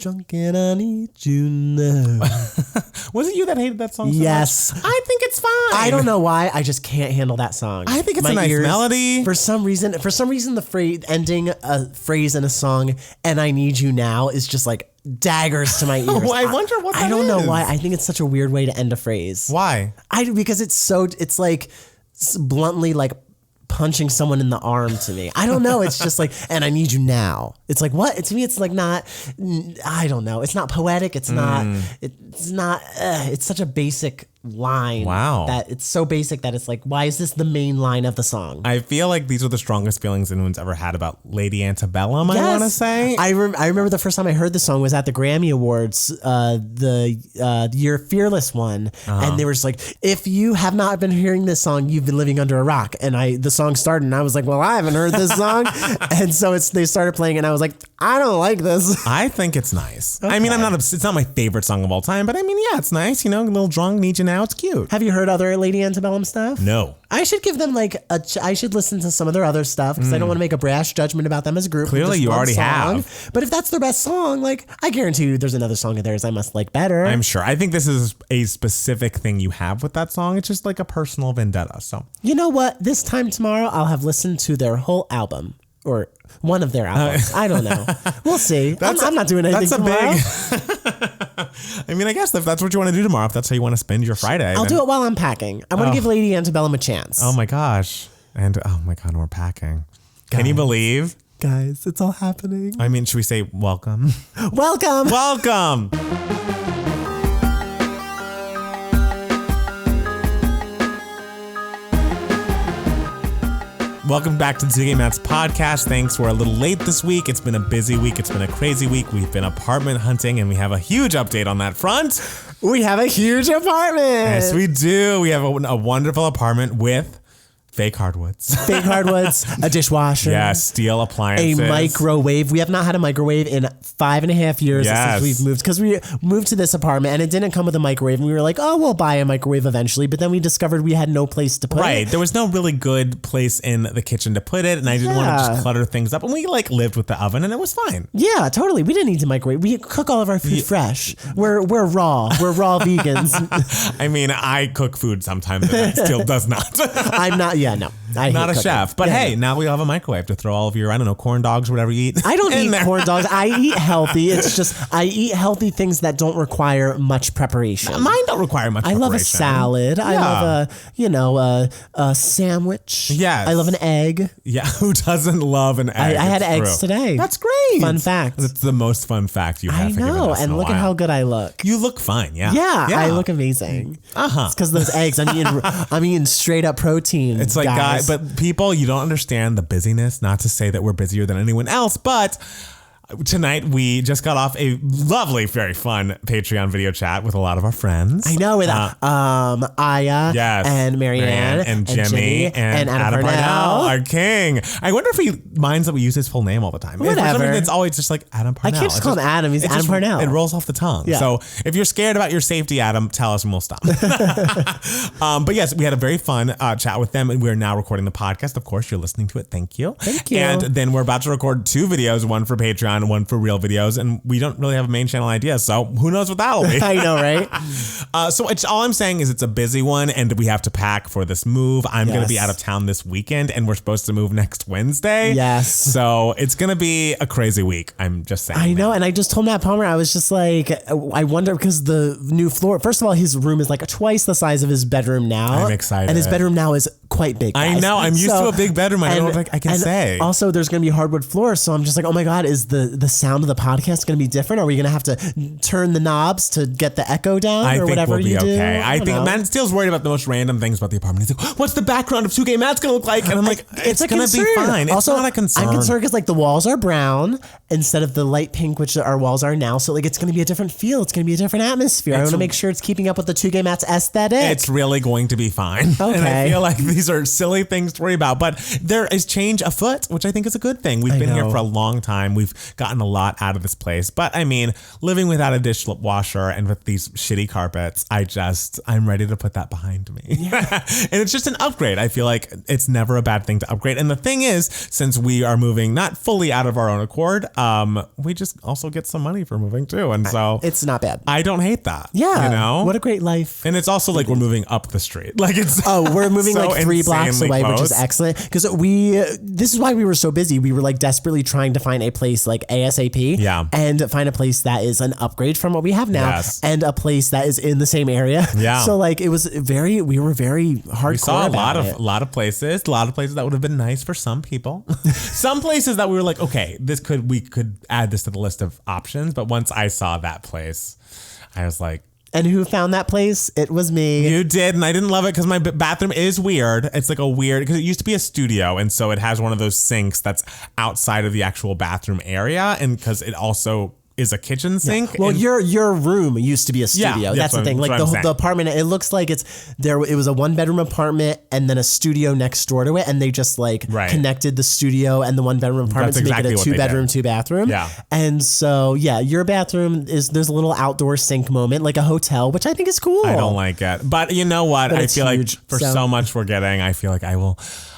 drunk and I need you now. Was it you that hated that song so Yes. much? I think it's fine. I don't know why. I just can't handle that song. I think it's My a nice ears, melody. For some reason, the phrase ending a phrase in a song and I need you now is just like daggers to my ears. I wonder what that I don't know is. why. I think it's such a weird way to end a phrase. Why? Because it's like bluntly like punching someone in the arm to me. I don't know. It's just like, and I need you now. It's like, what? To me, it's like not, I don't know. It's not poetic. It's not, it's such a basic line. Wow. That it's so basic that it's like, why is this the main line of the song? I feel like these are the strongest feelings anyone's ever had about Lady Antebellum, I want to say. I remember the first time I heard the song was at the Grammy Awards, the year Fearless won. And they were just like, if you have not been hearing this song, you've been living under a rock. And the song started and I was like, well, I haven't heard this song. And so they started playing and I was like, I don't like this. I think it's nice. Okay. I mean, it's not my favorite song of all time, but I mean, yeah, it's nice. You know, a little drunk, need you now. It's cute. Have you heard other Lady Antebellum stuff? No. I should give them I should listen to some of their other stuff because I don't want to make a brash judgment about them as a group. Clearly you already have. But if that's their best song, like I guarantee you there's another song of theirs I must like better. I'm sure. I think this is a specific thing you have with that song. It's just like a personal vendetta. So you know what? This time tomorrow I'll have listened to their whole album. Or one of their albums. I don't know. We'll see. I'm not doing anything tomorrow. I mean, I guess if that's what you want to do tomorrow, if that's how you want to spend your Friday. I'll do it while I'm packing. I want to give Lady Antebellum a chance. Oh my gosh. And oh my God, we're packing. Can you believe? Guys, it's all happening. I mean, should we say welcome? Welcome. Welcome. Welcome back to the 2Gay Mats podcast. Thanks. We're a little late this week. It's been a busy week. It's been a crazy week. We've been apartment hunting and we have a huge update on that front. We have a huge apartment. Yes, we do. We have a wonderful apartment with fake hardwoods. Fake hardwoods, a dishwasher. Yes, steel appliances. A microwave. We have not had a microwave in 5.5 years since we've moved. Because we moved to this apartment and it didn't come with a microwave. And we were like, oh, we'll buy a microwave eventually. But then we discovered we had no place to put it. Right. There was no really good place in the kitchen to put it. And I didn't want to just clutter things up. And we lived with the oven and it was fine. Yeah, totally. We didn't need to microwave. We cook all of our food fresh. We're raw. We're raw vegans. I mean, I cook food sometimes and that still does not. I'm not. Yeah, no. I'm not a chef, but hey, now we have a microwave to throw all of your, I don't know, corn dogs or whatever you eat. I don't eat corn dogs. I eat healthy. It's just, I eat healthy things that don't require much preparation. Mine don't require much preparation. I love a salad. Yeah. I love a sandwich. Yes. I love an egg. Yeah. Who doesn't love an egg? I had eggs today. That's great. Fun fact. That's the most fun fact you have. I know. And look at how good I look. You look fine. Yeah. Yeah. I look amazing. It's because those eggs. I'm eating straight up protein. It's like, guys, but people, you don't understand the busyness. Not to say that we're busier than anyone else, but tonight we just got off a lovely, very fun Patreon video chat with a lot of our friends. I know, with Aya, yes, and Marianne and Jimmy and Adam Parnell, our king. I wonder if he minds that we use his full name all the time. Whatever. For some reason, it's always just like Adam Parnell. I can't just call him Adam. He's Adam Parnell. It rolls off the tongue. Yeah. So if you're scared about your safety, Adam, tell us and we'll stop. But yes, we had a very fun chat with them, and we're now recording the podcast. Of course, you're listening to it. Thank you. Thank you. And then we're about to record 2 videos, one for Patreon, one for real videos, and we don't really have a main channel idea, so who knows what that'll be. I know, right? So all I'm saying is it's a busy one, and we have to pack for this move. I'm going to be out of town this weekend, and we're supposed to move next Wednesday. Yes. So it's going to be a crazy week. I'm just saying. I know, and I just told Matt Palmer, I was just like, I wonder, because the new floor, first of all, his room is like twice the size of his bedroom now. I'm excited. And his bedroom now is quite big, guys. I know. I'm used to a big bedroom. I don't know what I can say. Also, there's going to be hardwood floors, so I'm just like, oh my God, is the sound of the podcast going to be different? Are we going to have to turn the knobs to get the echo down or whatever you do? I think Matt Steele's worried about the most random things about the apartment. He's like, what's the background of 2Gay Matt's going to look like? And I'm like, it's going to be fine. It's not a concern. I'm concerned because like the walls are brown instead of the light pink, which our walls are now. So like it's going to be a different feel. It's going to be a different atmosphere. I want to make sure it's keeping up with the 2Gay Matt's aesthetic. It's really going to be fine. Okay. And I feel like these are silly things to worry about. But there is change afoot, which I think is a good thing. We've been here for a long time. We've gotten a lot out of this place. But I mean, living without a dishwasher and with these shitty carpets, I'm ready to put that behind me. Yeah. And it's just an upgrade. I feel like it's never a bad thing to upgrade. And the thing is, since we are moving not fully out of our own accord, we just also get some money for moving too. And so it's not bad. I don't hate that. Yeah. You know? What a great life. And it's also like we're moving up the street. Like it's we're moving so like 3 blocks away, close. which is excellent. Because this is why we were so busy. We were like desperately trying to find a place like ASAP. Yeah. And find a place that is an upgrade from what we have now. Yes. And a place that is in the same area. Yeah. So like we were very hardcore. We saw a lot about of places that would have been nice for some people. Some places that we were like, okay, we could add this to the list of options. But once I saw that place, I was like, and who found that place? It was me. You did, and I didn't love it because my bathroom is weird. It's like because it used to be a studio, and so it has one of those sinks that's outside of the actual bathroom area, and because it also is a kitchen sink. Yeah. Well, your room used to be a studio. Yeah, that's the thing. Like the apartment, it looks like it was a 1-bedroom apartment and then a studio next door to it, and they just connected the studio and the 1-bedroom apartment to make it a 2-bedroom, 2-bathroom. Yeah. And so your bathroom there's a little outdoor sink moment, like a hotel, which I think is cool. I don't like it, but you know what? I feel huge, like for so much we're getting, I feel like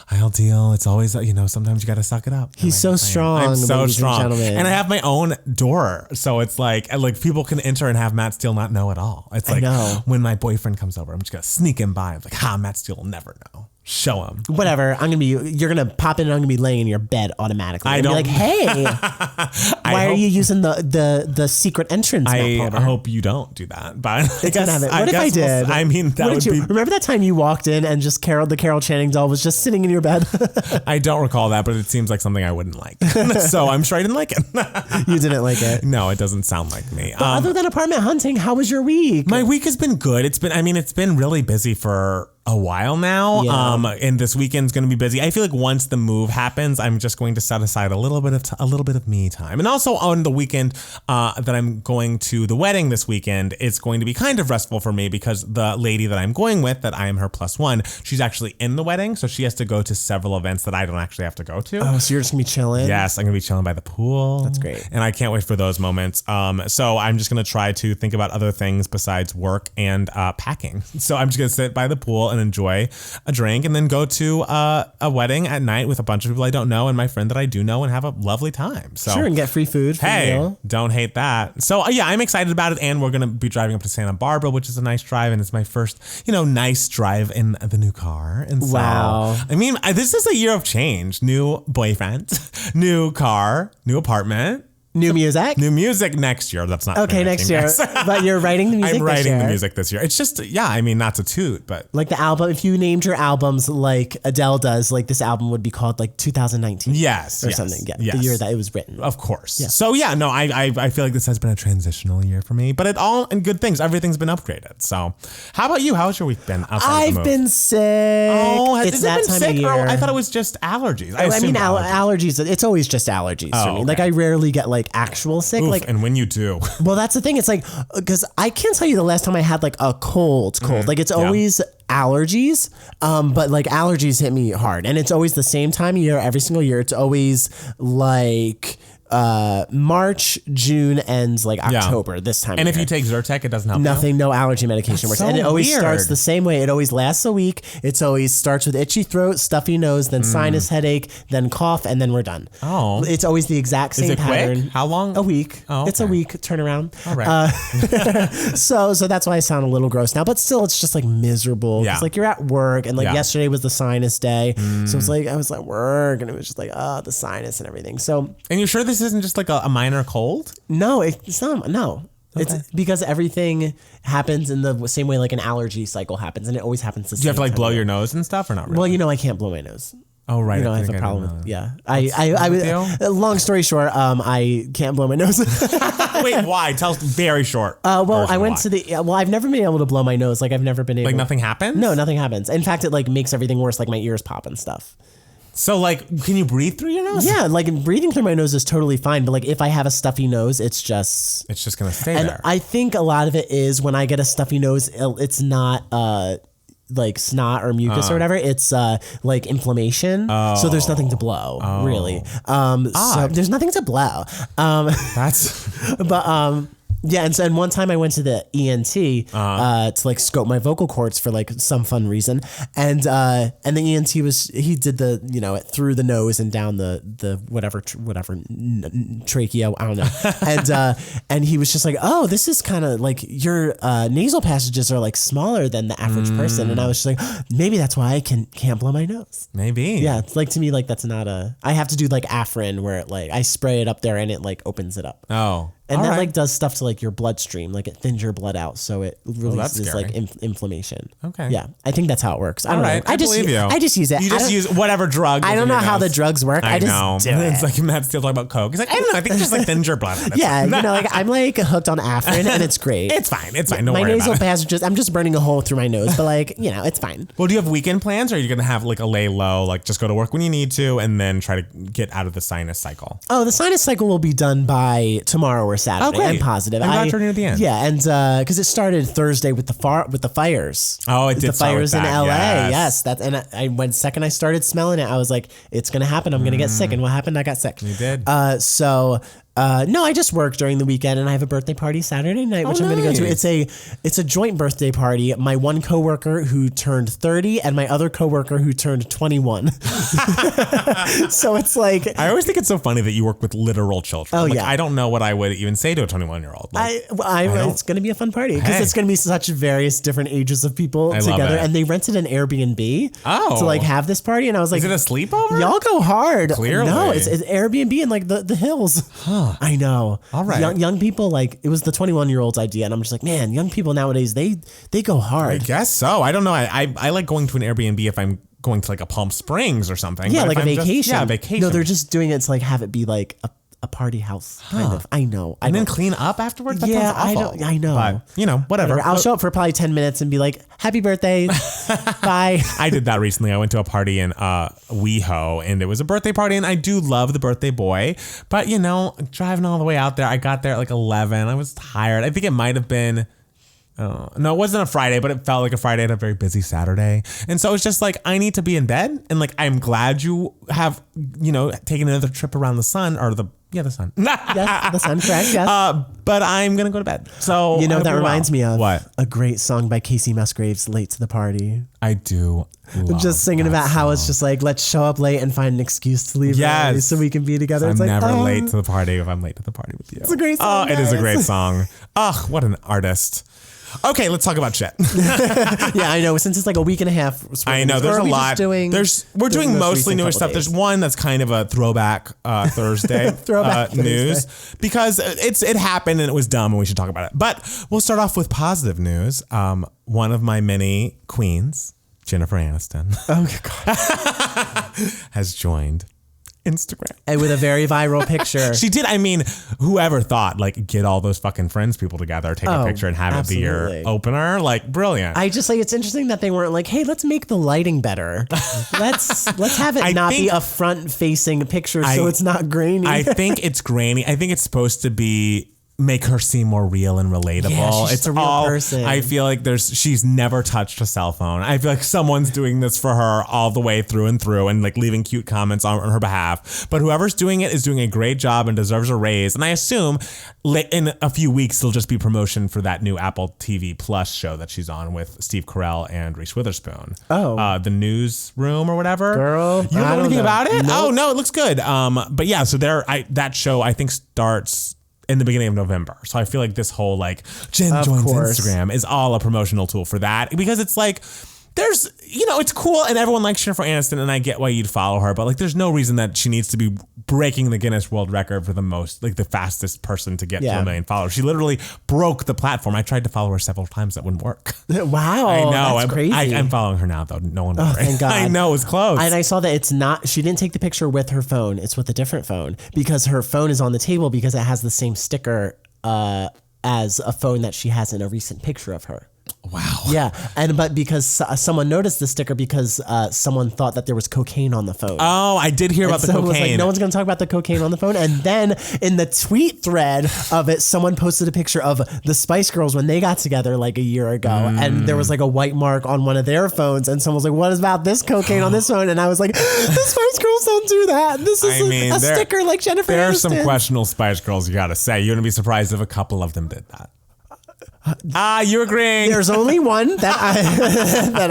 I'll deal. It's always, sometimes you got to suck it up. He's so strong. I'm so strong. And I have my own door. So it's like people can enter and have Matt Steele not know at all. It's like when my boyfriend comes over, I'm just going to sneak him by. I'm like, Matt Steele will never know. Show him. Whatever. You're going to pop in and I'm going to be laying in your bed automatically. I don't. Be like, hey, why are you using the secret entrance? I hope you don't do that. But it's gonna have it. What if I did? I mean, that would be. Remember that time you walked in and just the Carol Channing doll was just sitting in your bed? I don't recall that, but it seems like something I wouldn't like. So I'm sure I didn't like it. You didn't like it? No, it doesn't sound like me. But other than apartment hunting, how was your week? My week has been good. It's been really busy for a while now. Yeah. And this weekend's going to be busy. I feel like once the move happens, I'm just going to set aside a little bit of me time. And also on the weekend that I'm going to the wedding this weekend, it's going to be kind of restful for me because the lady that I'm going with, that I am her +1, she's actually in the wedding. So she has to go to several events that I don't actually have to go to. Oh, so you're just going to be chilling? Yes, I'm going to be chilling by the pool. That's great. And I can't wait for those moments. So I'm just going to try to think about other things besides work and packing. So I'm just going to sit by the pool and enjoy a drink and then go to a wedding at night with a bunch of people I don't know and my friend that I do know and have a lovely time. So sure, and get free food. Hey, don't hate that. So I'm excited about it, and we're going to be driving up to Santa Barbara, which is a nice drive, and it's my first, nice drive in the new car. And so, wow. I mean, this is a year of change. New boyfriend, new car, new apartment. New music? New music next year. That's not okay. Next year, but you're writing the music. I'm writing this year. the music this year. It's just, not to toot, but like the album. If you named your albums like Adele does, like this album would be called like 2019. Yes, or something. Yeah, the year that it was written. Of course. Yeah. So I feel like this has been a transitional year for me, but it all in good things. Everything's been upgraded. So, how about you? How's your week been? I've been sick. Oh, it's that time of year. I thought it was just allergies. I mean, allergies. It's always just allergies for me. Okay. Like I rarely get like actual sick. Oof, like, and when you do, well, that's the thing. It's like because I can't tell you the last time I had like a cold. Mm-hmm. Like it's always allergies, but like allergies hit me hard, and it's always the same time of year every single year. It's always like March, June ends like October this time. And if you take Zyrtec, it doesn't help. Nothing, no allergy medication works. So and it always weird. starts the same way. It always lasts a week. It always starts with itchy throat, stuffy nose, then sinus headache, then cough, and then we're done. Oh. It's always the exact same pattern. Quick? How long? A week. Oh, okay. It's a week turnaround. All right. So that's why I sound a little gross now, but still it's just like miserable. Yeah. It's like you're at work and like yesterday was the sinus day. So it's like I was at work and it was just like, the sinus and everything. So. And you're sure this isn't just like a minor cold? No, it's not. No. Okay. It's because everything happens in the same way like an allergy cycle happens, and it always happens the same. Do you have to like blow your nose and stuff, or not really? Well, I can't blow my nose. Oh, right. I have a problem with. Yeah. Long story short, I can't blow my nose. Wait, why? Tell us very short. I went to I've never been able to blow my nose. Like I've never been able. Like nothing happens? No, nothing happens. In fact, it like makes everything worse. Like my ears pop and stuff. So like, can you breathe through your nose? Yeah, like breathing through my nose is totally fine. But like if I have a stuffy nose, it's just gonna stay and there. I think a lot of it is when I get a stuffy nose, it's not like snot or mucus or whatever. It's like inflammation. So there's nothing to blow, really. So there's nothing to blow. That's But yeah, and one time I went to the ENT to like scope my vocal cords for like some fun reason, and the ENT he did the it through the nose and down the whatever trachea, I don't know, and he was just like, oh, this is kind of like your nasal passages are like smaller than the average person, and I was just like, maybe that's why I can't blow my nose. Maybe. Yeah, it's like to me like that's not I have to do like Afrin where it like I spray it up there and it like opens it up. Oh. And that like does stuff to like your bloodstream, like it thins your blood out, so it releases like inflammation. Okay. Yeah, I think that's how it works. I don't know. I believe you. I just use it. You just use whatever drug. I don't know how the drugs work. I just know. do it. It's like Matt Steele talking about Coke. He's like, I don't know. I think it just like thins your blood. Yeah, like I'm like hooked on Afrin, and it's great. It's fine. It's fine. Don't my worry nasal about it. passages. I'm just burning a hole through my nose, but like it's fine. Well, do you have weekend plans, or are you gonna have like a lay low, like just go to work when you need to, and then try to get out of the sinus cycle? Oh, the sinus cycle will be done by tomorrow or Saturday. I'm positive. I'm glad you're near the end. Yeah, and because it started Thursday with the fires. Oh, it did. The fires in LA. Yes. That's and I when second I started smelling it, I was like, it's gonna happen. I'm gonna get sick. And what happened? I got sick. You did. No, I just work during the weekend, and I have a birthday party Saturday night, which I'm going to go to. It's a joint birthday party. My one coworker who turned 30, and my other coworker who turned 21. So it's like I always think it's so funny that you work with literal children. Oh, like, yeah. I don't know what I would even say to a 21-year-old. Like, it's going to be a fun party because it's going to be such various different ages of people together, and they rented an Airbnb to like have this party, and I was like, is it a sleepover? Y'all go hard. Clearly, no, it's Airbnb in like the hills. Huh. I know. All right. Young people, like, it was the 21-year-old's idea, and I'm just like, man, young people nowadays, they go hard. I guess so. I don't know. I like going to an Airbnb if I'm going to like a Palm Springs or something. Yeah, but like a vacation. Vacation. No, they're just doing it to like have it be like a party house kind of. I know. And then clean up afterwards? That Yeah, sounds awful. I know. But, whatever. I'll show up for probably 10 minutes and be like, happy birthday. Bye. I did that recently. I went to a party in WeHo, and it was a birthday party, and I do love the birthday boy. But, driving all the way out there, I got there at like 11. I was tired. I think it might have been... no, it wasn't a Friday, but it felt like a Friday and a very busy Saturday. And so it's just like, I need to be in bed. And like, I'm glad you have, taken another trip around the sun or the sun. Yes, the sun, correct, yes. But I'm going to go to bed. So that reminds me of what? A great song by Casey Musgraves, Late to the Party. I do. Just singing about how it's just like, let's show up late and find an excuse to leave early so we can be together. I'm never late to the party if I'm late to the party with you. It's a great song. Oh, it is a great song. Oh, what an artist. Okay, let's talk about shit. Yeah, I know. Since it's like a week and a half. I know there's a lot. We're doing mostly newer stuff. There's one that's kind of a throwback Thursday news because it happened and it was dumb and we should talk about it. But we'll start off with positive news. One of my many queens, Jennifer Aniston, has joined Instagram. And with a very viral picture. She did. I mean, whoever thought, like, get all those fucking Friends people together, take a picture and have it be your opener. Like, brilliant. I just like, it's interesting that they weren't like, hey, let's make the lighting better. Let's have it not be a front facing picture so it's not grainy. I think it's grainy. I think it's supposed to be make her seem more real and relatable. Yeah, she's a real person. I feel like she's never touched a cell phone. I feel like someone's doing this for her all the way through and like leaving cute comments on her behalf. But whoever's doing it is doing a great job and deserves a raise. And I assume in a few weeks it'll just be promotion for that new Apple TV Plus show that she's on with Steve Carell and Reese Witherspoon. The Newsroom or whatever. Girl, you don't know anything about it? Nope. Oh no, it looks good. But yeah, so that show I think starts in the beginning of November. So I feel like this whole like Jen joins Instagram is all a promotional tool for that because it's like there's, it's cool and everyone likes Jennifer Aniston and I get why you'd follow her, but like there's no reason that she needs to be breaking the Guinness World Record for the fastest person to get to 1 million followers. She literally broke the platform. I tried to follow her several times. That wouldn't work. Wow. I know. That's crazy. I'm following her now though. No one. Thank God. I know, it was close. And I saw that she didn't take the picture with her phone. It's with a different phone because her phone is on the table because it has the same sticker as a phone that she has in a recent picture of her. Wow. Yeah, but because someone noticed the sticker because someone thought that there was cocaine on the phone. Oh, I did hear about the someone was cocaine. like, no one's going to talk about the cocaine on the phone. And then in the tweet thread of it, someone posted a picture of the Spice Girls when they got together like a year ago. And there was like a white mark on one of their phones. And someone was like, what is about this cocaine on this phone? And I was like, the Spice Girls don't do that. This is a sticker like Jennifer There are Aniston. some questionable Spice Girls, you got to say. You're going to be surprised if a couple of them did that. You're agreeing. There's only one that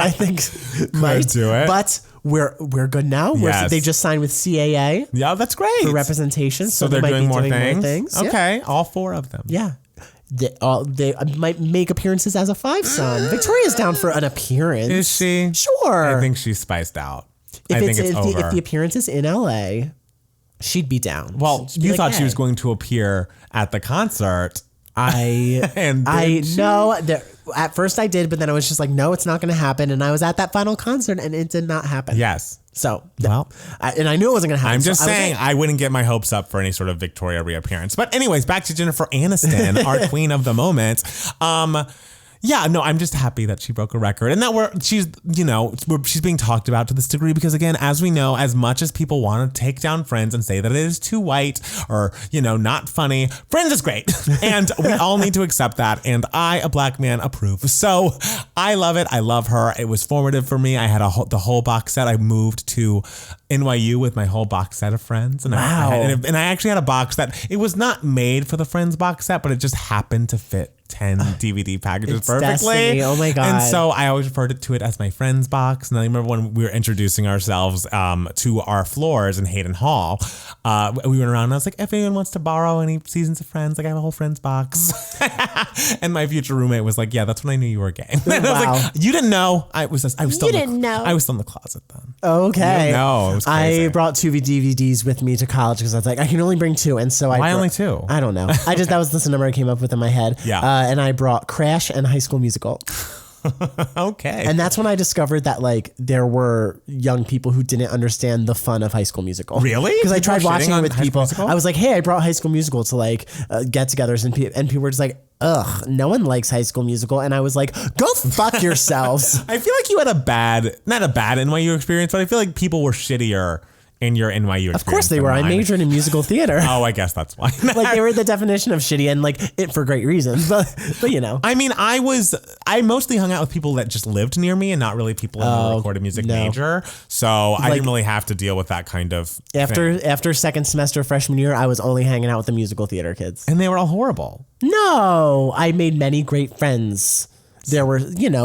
I think might do it. But we're good now. Yes. They just signed with CAA Yeah, that's great. for representation, So they they're might doing be more doing things. Yeah. Okay, all 4 of them. Yeah. They might make appearances as a 5-son. Victoria's down for an appearance. Is she? Sure. I think she's spiced out. if I think it's over. if the appearance is in LA, she'd be down. Well, She'd be you like, thought she "Hey." was going to appear at the concert. And I did she? know that at first I did, but then I was just like, no, it's not going to happen. And I was at that final concert and it did not happen. Yes. So, Well, and I knew it wasn't going to happen. I'm just so I was saying like, I wouldn't get my hopes up for any sort of Victoria reappearance. But anyways, back to Jennifer Aniston, our queen of the moment. Yeah, no, I'm just happy that she broke a record and that she's being talked about to this degree because again, as we know, as much as people want to take down Friends and say that it is too white or, not funny, Friends is great. And we all need to accept that. And I, a black man, approve. So I love it. I love her. It was formative for me. I had the whole box set. I moved to NYU with my whole box set of Friends. And Wow. I actually had a box that it was not made for the Friends box set, but it just happened to fit 10 DVD packages It's perfectly. destiny. Oh my God. And so I always referred to it as my Friends box. And I remember when we were introducing ourselves to our floors in Hayden Hall, we went around and I was like, if anyone wants to borrow any seasons of Friends, like I have a whole Friends box. And my future roommate was like, yeah, that's when I knew you were gay. And I was Wow. like, you didn't know. I was still know. I was still in the closet then. okay. No, it was crazy. I brought 2 DVDs with me to college because I was like, I can only bring 2. And so Why only 2? I don't know. That was the number I came up with in my head. Yeah. And I brought Crash and High School Musical. Okay. And that's when I discovered that like there were young people who didn't understand the fun of High School Musical. Really? Because I People tried are watching shitting it on with High School people. Musical? I was like, hey, I brought High School Musical to like get-togethers, and people were just like, ugh, no one likes High School Musical. And I was like, go fuck yourselves. I feel like you had not a bad NYU experience, but I feel like people were shittier in your NYU experience. Of course they than were. I mine. majored in musical theater. Oh, I guess that's why. Like they were the definition of shitty and like it for great reasons. But I mean, I mostly hung out with people that just lived near me and not really people in the recorded music major. So I didn't really have to deal with that kind of thing. After second semester freshman year, I was only hanging out with the musical theater kids. And they were all horrible. No, I made many great friends. There were,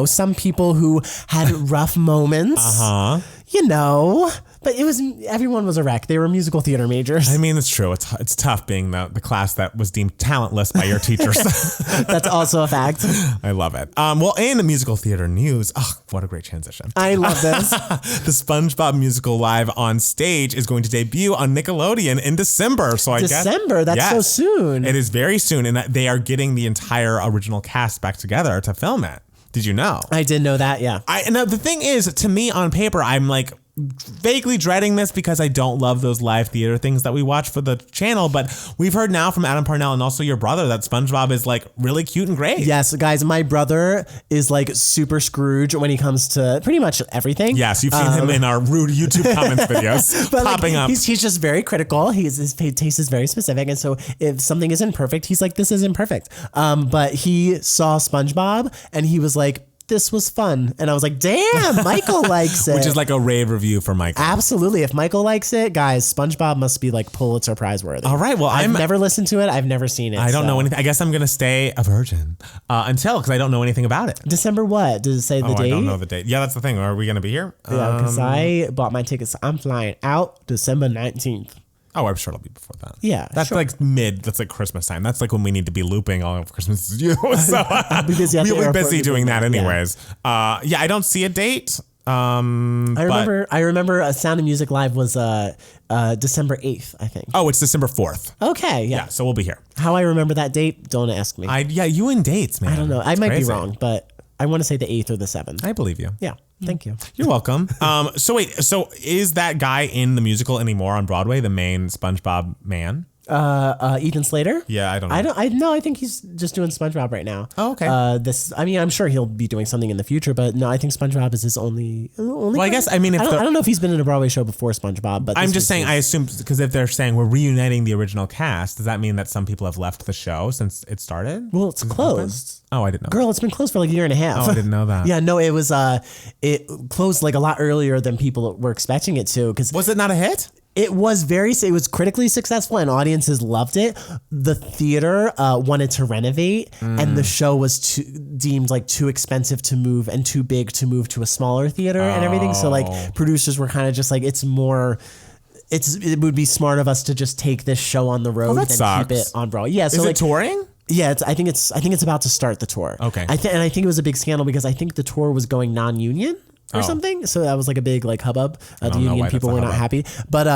some people who had rough moments. But everyone was a wreck. They were musical theater majors. I mean, it's true. It's tough being the class that was deemed talentless by your teachers. That's also a fact. I love it. Well, in the musical theater news, what a great transition. I love this. The SpongeBob musical live on stage is going to debut on Nickelodeon in December. So I guess December? That's so soon. It is very soon, and they are getting the entire original cast back together to film it. Did you know? I did know that, yeah. And the thing is, to me on paper, I'm like vaguely dreading this because I don't love those live theater things that we watch for the channel. But we've heard now from Adam Parnell and also your brother that SpongeBob is like really cute and great. Yes, guys, my brother is like super Scrooge when he comes to pretty much everything. Yes, you've seen him in our rude YouTube comments videos popping up. He's just very critical. His taste is very specific. And so if something isn't perfect, he's like, this isn't perfect. But he saw SpongeBob and he was like, this was fun. And I was like, damn, Michael likes it. Which is like a rave review for Michael. Absolutely. If Michael likes it, guys, SpongeBob must be like Pulitzer Prize worthy. All right. Well, I've never listened to it. I've never seen it. I don't know anything. I guess I'm going to stay a virgin because I don't know anything about it. December what? Does it say the date? I don't know the date. Yeah, that's the thing. Are we going to be here? Yeah, because I bought my tickets. I'm flying out December 19th. Oh, I'm sure it'll be before that. Yeah, that's like that's like Christmas time. That's like when we need to be looping all of Christmas is you. So I'll be busy. We'll be busy doing that anyways. Yeah, I don't see a date. I remember a Sound of Music Live was December 8th, I think. Oh, it's December 4th. Okay, yeah. So we'll be here. How I remember that date, don't ask me. You and dates, man. I don't know. I might be wrong, but I want to say the 8th or the 7th. I believe you. Yeah. Thank you. You're welcome. So is that guy in the musical anymore on Broadway, the main SpongeBob man? Ethan Slater. Yeah, I don't know. I think he's just doing SpongeBob right now. Oh, okay. I'm sure he'll be doing something in the future, but no, I think SpongeBob is his only. Well, I guess, I mean, I don't know if he's been in a Broadway show before SpongeBob, but I'm just saying, I assume, because if they're saying we're reuniting the original cast, does that mean that some people have left the show since it started? Well, it's closed. Oh, I didn't know. Girl, it's been closed for like a year and a half. Oh, I didn't know that. Yeah, no, it was. It closed like a lot earlier than people were expecting it to. Because was it not a hit? It was it was critically successful and audiences loved it. The theater wanted to renovate and the show was deemed like too expensive to move and too big to move to a smaller theater and everything. So like producers were kind of just like, it would be smart of us to just take this show on the road and keep it on Broadway. Yeah. So is it touring? Yeah, I think it's about to start the tour. Okay. And I think it was a big scandal because I think the tour was going non-union. Or something, so that was like a big like hubbub. The union people were not happy, but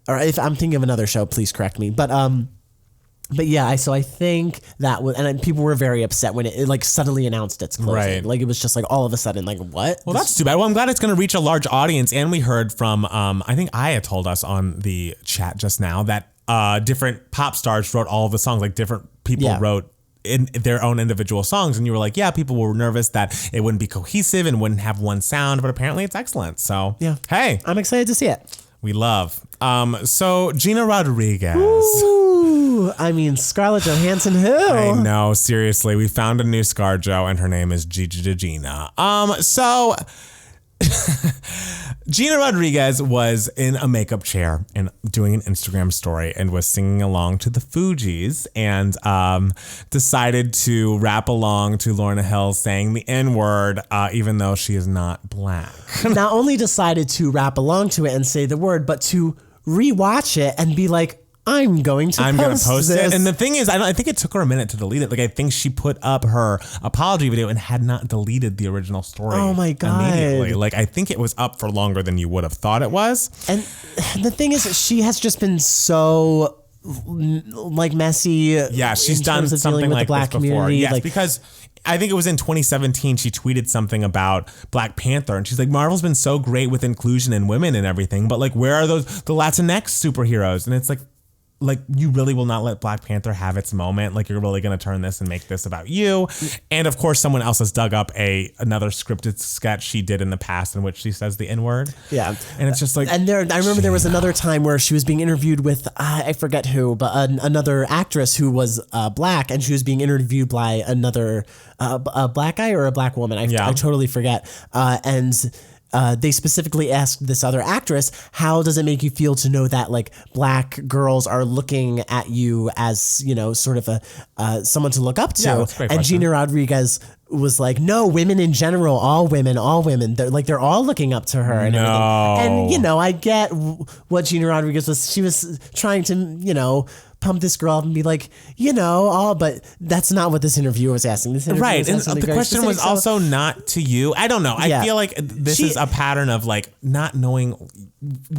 or if I'm thinking of another show, please correct me. But yeah, so I think that was, and people were very upset when it like suddenly announced its closing. Right. Like it was just like all of a sudden, like what? Well, that's too bad. Well, I'm glad it's going to reach a large audience, and we heard from I think Aya told us on the chat just now that different pop stars wrote all of the songs, like different people wrote in their own individual songs, and you were like, yeah, people were nervous that it wouldn't be cohesive and wouldn't have one sound, but apparently it's excellent. So yeah, hey, I'm excited to see it. We love. So Gina Rodriguez. Ooh, I mean Scarlett Johansson. Who? I know, seriously, we found a new ScarJo, and her name is Gina. So. Gina Rodriguez was in a makeup chair and doing an Instagram story and was singing along to the Fugees and decided to rap along to Lauryn Hill saying the N-word, even though she is not black. Not only decided to rap along to it and say the word, but to rewatch it and be like, I'm going to post this. It. And the thing is, I think it took her a minute to delete it. Like, I think she put up her apology video and had not deleted the original story. Oh my God. Immediately. Like, I think it was up for longer than you would have thought it was. And the thing is, she has just been so like messy. Yeah, she's done something like this before. Yes, like, because I think it was in 2017 she tweeted something about Black Panther, and she's like, Marvel's been so great with inclusion and women and everything, but like, where are the Latinx superheroes? And it's like you really will not let Black Panther have its moment. Like, you're really going to turn this and make this about you. And of course, someone else has dug up another scripted sketch she did in the past in which she says the N-word. Yeah. And it's just like, and I remember there was another time where she was being interviewed with, I forget who, but another actress who was black, and she was being interviewed by another a black guy or a black woman. I totally forget. They specifically asked this other actress, how does it make you feel to know that like black girls are looking at you as, you know, sort of a someone to look up to? Yeah, and Gina Rodriguez was like, no, women in general, all women, they're all looking up to her and everything. And, you know, I get what Gina Rodriguez was. She was trying to, you know, pump this girl up and be like, you know, but that's not what this interviewer was asking. Right. And the question was also not to you. I don't know. I feel like this is a pattern of like not knowing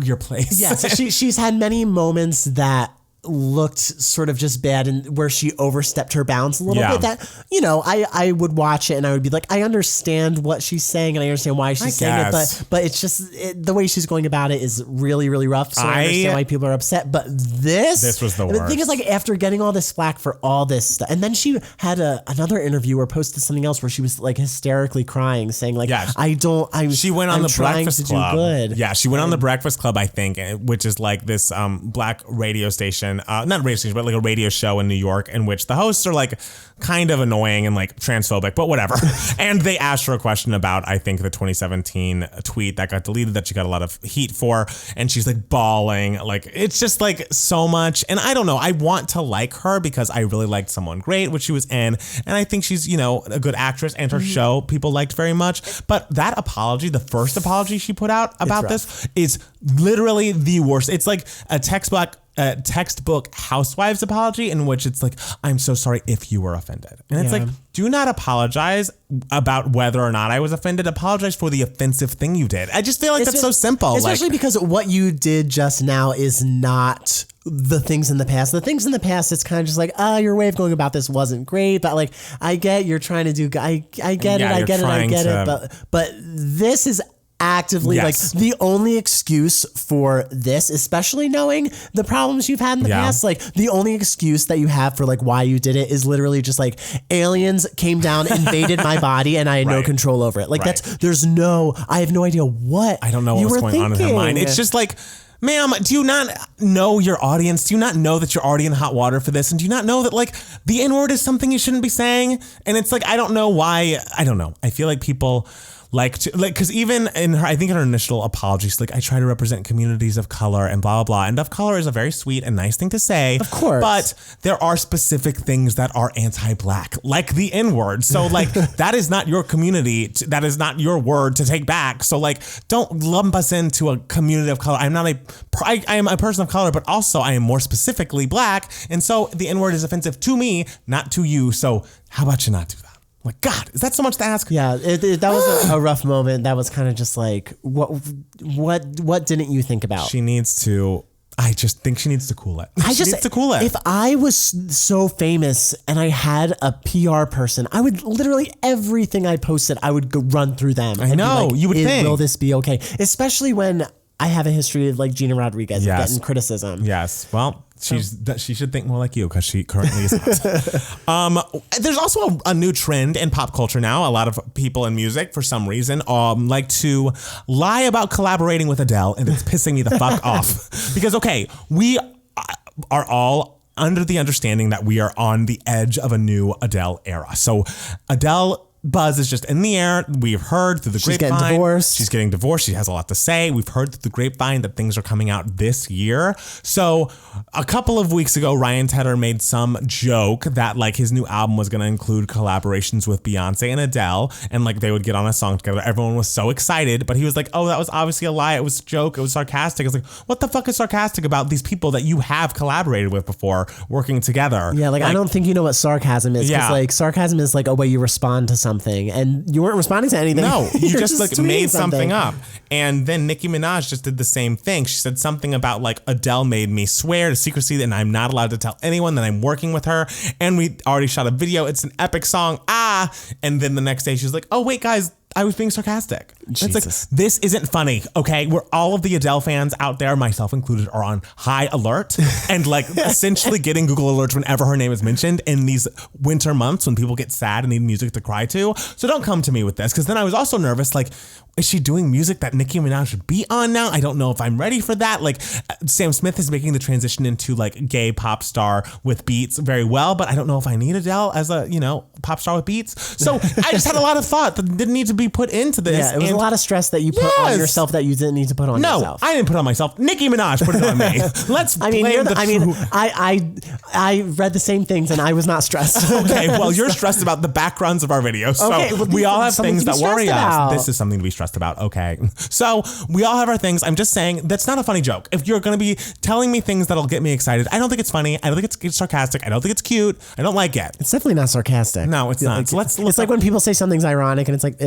your place. Yeah. So she's had many moments that looked sort of just bad and where she overstepped her bounds a little bit, that, you know, I would watch it and I would be like, I understand what she's saying and I understand why she's saying it, but it's just the way she's going about it is really, really rough. So I understand why people are upset, but this was the worst. The thing is, like, after getting all this flack for all this stuff, and then she had another interview or posted something else where she was like hysterically crying, saying like, she went on the Breakfast Club. Good. Yeah, she went on the Breakfast Club, I think, which is like this black radio station. Not a radio station, but like a radio show in New York, in which the hosts are like kind of annoying and like transphobic, but whatever. And they asked her a question about, I think, the 2017 tweet that got deleted that she got a lot of heat for, and she's like bawling. Like, it's just like so much. And I don't know, I want to like her because I really liked Someone Great, which she was in, and I think she's, you know, a good actress, and her show people liked very much. But that apology, the first apology she put out about this, is literally the worst. It's like a textbook housewives apology in which it's like, I'm so sorry if you were offended. And it's like, do not apologize about whether or not I was offended. Apologize for the offensive thing you did. I just feel like that's so simple. Especially because what you did just now is not the things in the past. The things in the past, it's kind of just like, your way of going about this wasn't great, but like, I get you're trying to do, I get it, but this is actively Yes. like the only excuse for this, especially knowing the problems you've had in the past, like the only excuse that you have for like why you did it is literally just like aliens came down, invaded my body, and I had no control over it. Like I have no idea what I don't know what was going on in her mind. It's just like, ma'am, do you not know your audience? Do you not know that you're already in hot water for this? And do you not know that like the N-word is something you shouldn't be saying? And it's like, I don't know why. I don't know. I feel like people like to, like, because even in her, I think in her initial apology, she's like, I try to represent communities of color and blah, blah, blah. And of color is a very sweet and nice thing to say. Of course. But there are specific things that are anti-black, like the N-word. So like, that is not your community. That is not your word to take back. So like, don't lump us into a community of color. I am a person of color, but also I am more specifically black. And so the N-word is offensive to me, not to you. So how about you not do that? Like, God, is that so much to ask? Yeah, that was a rough moment. That was kind of just like, what didn't you think about? She needs to. I just think she needs to cool it. She needs to cool it. If I was so famous and I had a PR person, I would literally everything I posted, I would go run through them. I know, you would think. Will this be okay? Especially when I have a history of like Gina Rodriguez of getting criticism. Yes. Well, she should think more like you because she currently is not. There's also a new trend in pop culture now. A lot of people in music, for some reason, like to lie about collaborating with Adele, and it's pissing me the fuck off. Because, okay, we are all under the understanding that we are on the edge of a new Adele era. So Adele buzz is just in the air. We've heard through the grapevine. She's getting divorced. She's getting divorced. She has a lot to say. We've heard through the grapevine that things are coming out this year. So a couple of weeks ago, Ryan Tedder made some joke that like his new album was going to include collaborations with Beyonce and Adele, and like they would get on a song together. Everyone was so excited, but he was like, oh, that was obviously a lie. It was a joke. It was sarcastic. I was like, what the fuck is sarcastic about these people that you have collaborated with before working together? Yeah, like I don't think you know what sarcasm is. Yeah. Like sarcasm is like a way you respond to something, and you weren't responding to anything. No, you just like made something up. And then Nicki Minaj just did the same thing. She said something about like Adele made me swear to secrecy and I'm not allowed to tell anyone that I'm working with her. And we already shot a video. It's an epic song. And then the next day she's like, oh wait, guys, I was being sarcastic. It's like, this isn't funny, okay? We're all of the Adele fans out there, myself included, are on high alert and like essentially getting Google alerts whenever her name is mentioned in these winter months when people get sad and need music to cry to. So don't come to me with this, because then I was also nervous, like, is she doing music that Nicki Minaj should be on now? I don't know if I'm ready for that. Like, Sam Smith is making the transition into like gay pop star with beats very well, but I don't know if I need Adele as a, pop star with beats. So I just had a lot of thought that didn't need to be put into this. Yeah, it was a lot of stress that you put on yourself that you didn't need to put on yourself. No, I didn't put it on myself. Nicki Minaj put it on me. Let's blame I read the same things and I was not stressed. Okay, well, you're stressed about the backgrounds of our videos. So okay, well, we all have things that worry us. This is something to be stressed about. Okay. So we all have our things. I'm just saying that's not a funny joke. If you're going to be telling me things that'll get me excited, I don't think it's funny. I don't think it's sarcastic. I don't think it's cute. I don't like it. It's definitely not sarcastic. No, it's not. Like, so it's like when people say something's ironic and it's like, you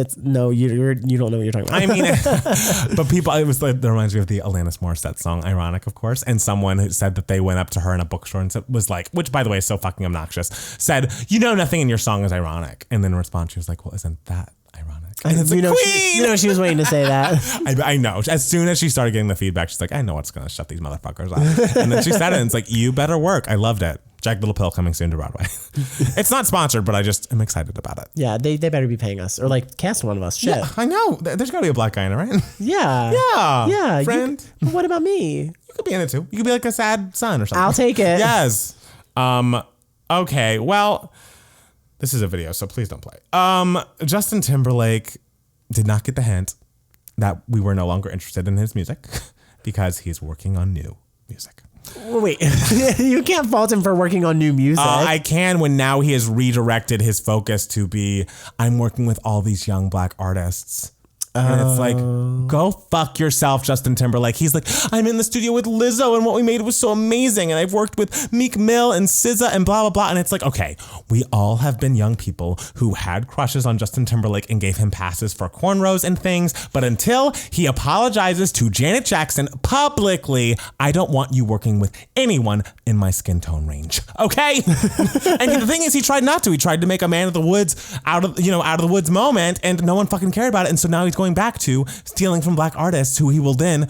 don't know what you're talking about. I mean, but people, it was like, that reminds me of the Alanis Morissette song, Ironic, of course. And someone who said that they went up to her in a bookstore and was like, which by the way is so fucking obnoxious, said, nothing in your song is ironic. And then in response, she was like, well, isn't that ironic? And it's Queen! She was waiting to say that. I know. As soon as she started getting the feedback, she's like, I know what's going to shut these motherfuckers up. And then she said it and it's like, you better work. I loved it. Jagged Little Pill coming soon to Broadway. It's not sponsored, but I just am excited about it. Yeah, they better be paying us or like cast one of us. Shit. Yeah, I know. There's got to be a black guy in it, right? Yeah. Yeah. Yeah. Friend. But what about me? You could be in it too. You could be like a sad son or something. I'll take it. Yes. Okay. Well, this is a video, so please don't play. Justin Timberlake did not get the hint that we were no longer interested in his music because he's working on new music. Wait, you can't fault him for working on new music. I can when now he has redirected his focus to be, I'm working with all these young black artists. And it's like, go fuck yourself, Justin Timberlake. He's like, I'm in the studio with Lizzo and what we made was so amazing. And I've worked with Meek Mill and SZA and blah, blah, blah. And it's like, okay, we all have been young people who had crushes on Justin Timberlake and gave him passes for cornrows and things. But until he apologizes to Janet Jackson publicly, I don't want you working with anyone in my skin tone range. Okay? And the thing is, he tried not to. He tried to make a Man of the Woods out of the woods moment and no one fucking cared about it. And so now he's going going back to stealing from black artists who he will then,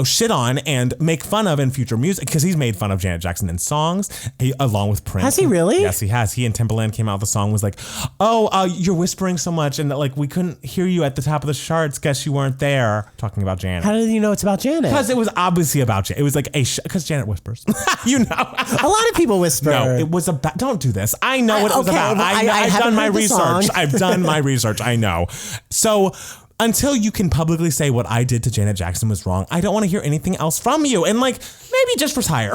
shit on and make fun of in future music, because he's made fun of Janet Jackson in songs along with Prince. Has he really? Yes, he has. He and Timbaland came out with a song was like, oh, you're whispering so much and like we couldn't hear you at the top of the charts. Guess you weren't there. Talking about Janet. How did you know it's about Janet? Because it was obviously about Janet. It was like because Janet whispers. A lot of people whisper. No, it was about. Don't do this. I know what it was about. I've done my research. I've done my research. I know. So until you can publicly say what I did to Janet Jackson was wrong, I don't want to hear anything else from you. And like, maybe just retire.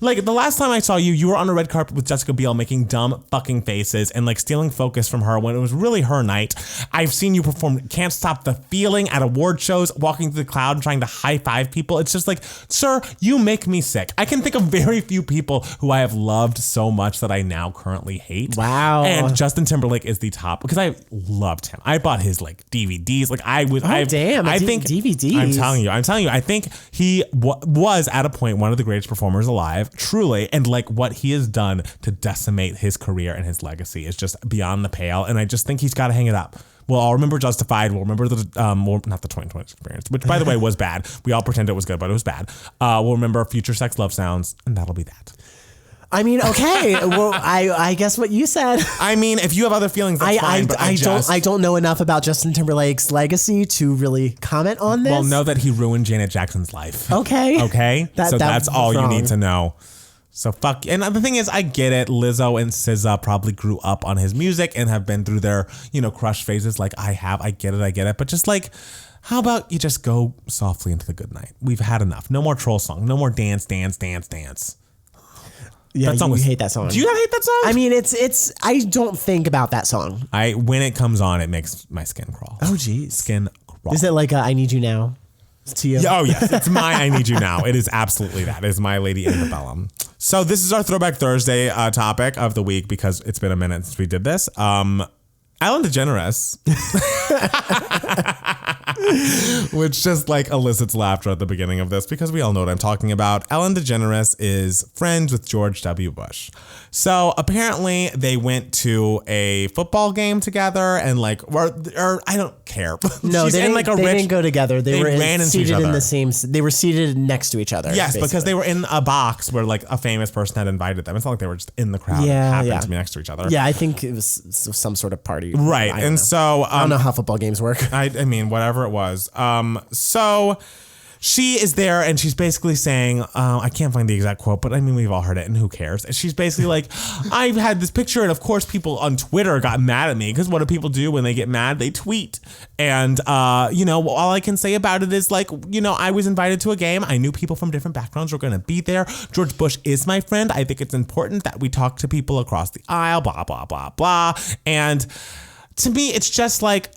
Like the last time I saw you, you were on a red carpet with Jessica Biel making dumb fucking faces and like stealing focus from her when it was really her night. I've seen you perform Can't Stop the Feeling at award shows, walking through the crowd and trying to high five people. It's just like, sir, you make me sick. I can think of very few people who I have loved so much that I now currently hate. Wow. And Justin Timberlake is the top because I loved him. I bought his like DVDs. Like I think DVDs. I'm telling you, I think he was at a point one of the greatest performers alive, truly, and like what he has done to decimate his career and his legacy is just beyond the pale. And I just think he's got to hang it up. Well, I'll remember Justified. We'll remember not the 2020 Experience, which by the way was bad. We all pretend it was good, but it was bad. We'll remember Future Sex Love Sounds, and that'll be that. I mean, okay. Well, I guess what you said. I mean, if you have other feelings, that's fine. But I don't know enough about Justin Timberlake's legacy to really comment on this. Well, know that he ruined Janet Jackson's life. Okay. That's all you need to know. So fuck. And the thing is, I get it. Lizzo and SZA probably grew up on his music and have been through their, crush phases like I have. I get it. But just like, how about you just go softly into the good night? We've had enough. No more troll song. No more dance. Yeah, you hate that song. Do you not hate that song? I mean, it's. I don't think about that song. When it comes on, it makes my skin crawl. Oh, geez. Skin crawl. Is it like I Need You Now? To you? Oh, yes. It's my I Need You Now. It is absolutely that. It is my Lady Antebellum. So this is our Throwback Thursday topic of the week because it's been a minute since we did this. Ellen DeGeneres. Which just like elicits laughter at the beginning of this because we all know what I'm talking about. Ellen DeGeneres is friends with George W. Bush. So apparently they went to a football game together and like, or I don't care. No, they didn't go together. They were seated in the same. They were seated next to each other. Yes, basically. Because they were in a box where like a famous person had invited them. It's not like they were just in the crowd. Yeah, and happened to be next to each other. Yeah, I think it was some sort of party. Right, and so I don't know how football games work. I mean, whatever it was. So she is there and she's basically saying, I can't find the exact quote, but I mean, we've all heard it and who cares? And she's basically like, I've had this picture and of course people on Twitter got mad at me because what do people do when they get mad? They tweet. And, all I can say about it is like, I was invited to a game. I knew people from different backgrounds were going to be there. George Bush is my friend. I think it's important that we talk to people across the aisle, blah, blah, blah, blah. And to me, it's just like,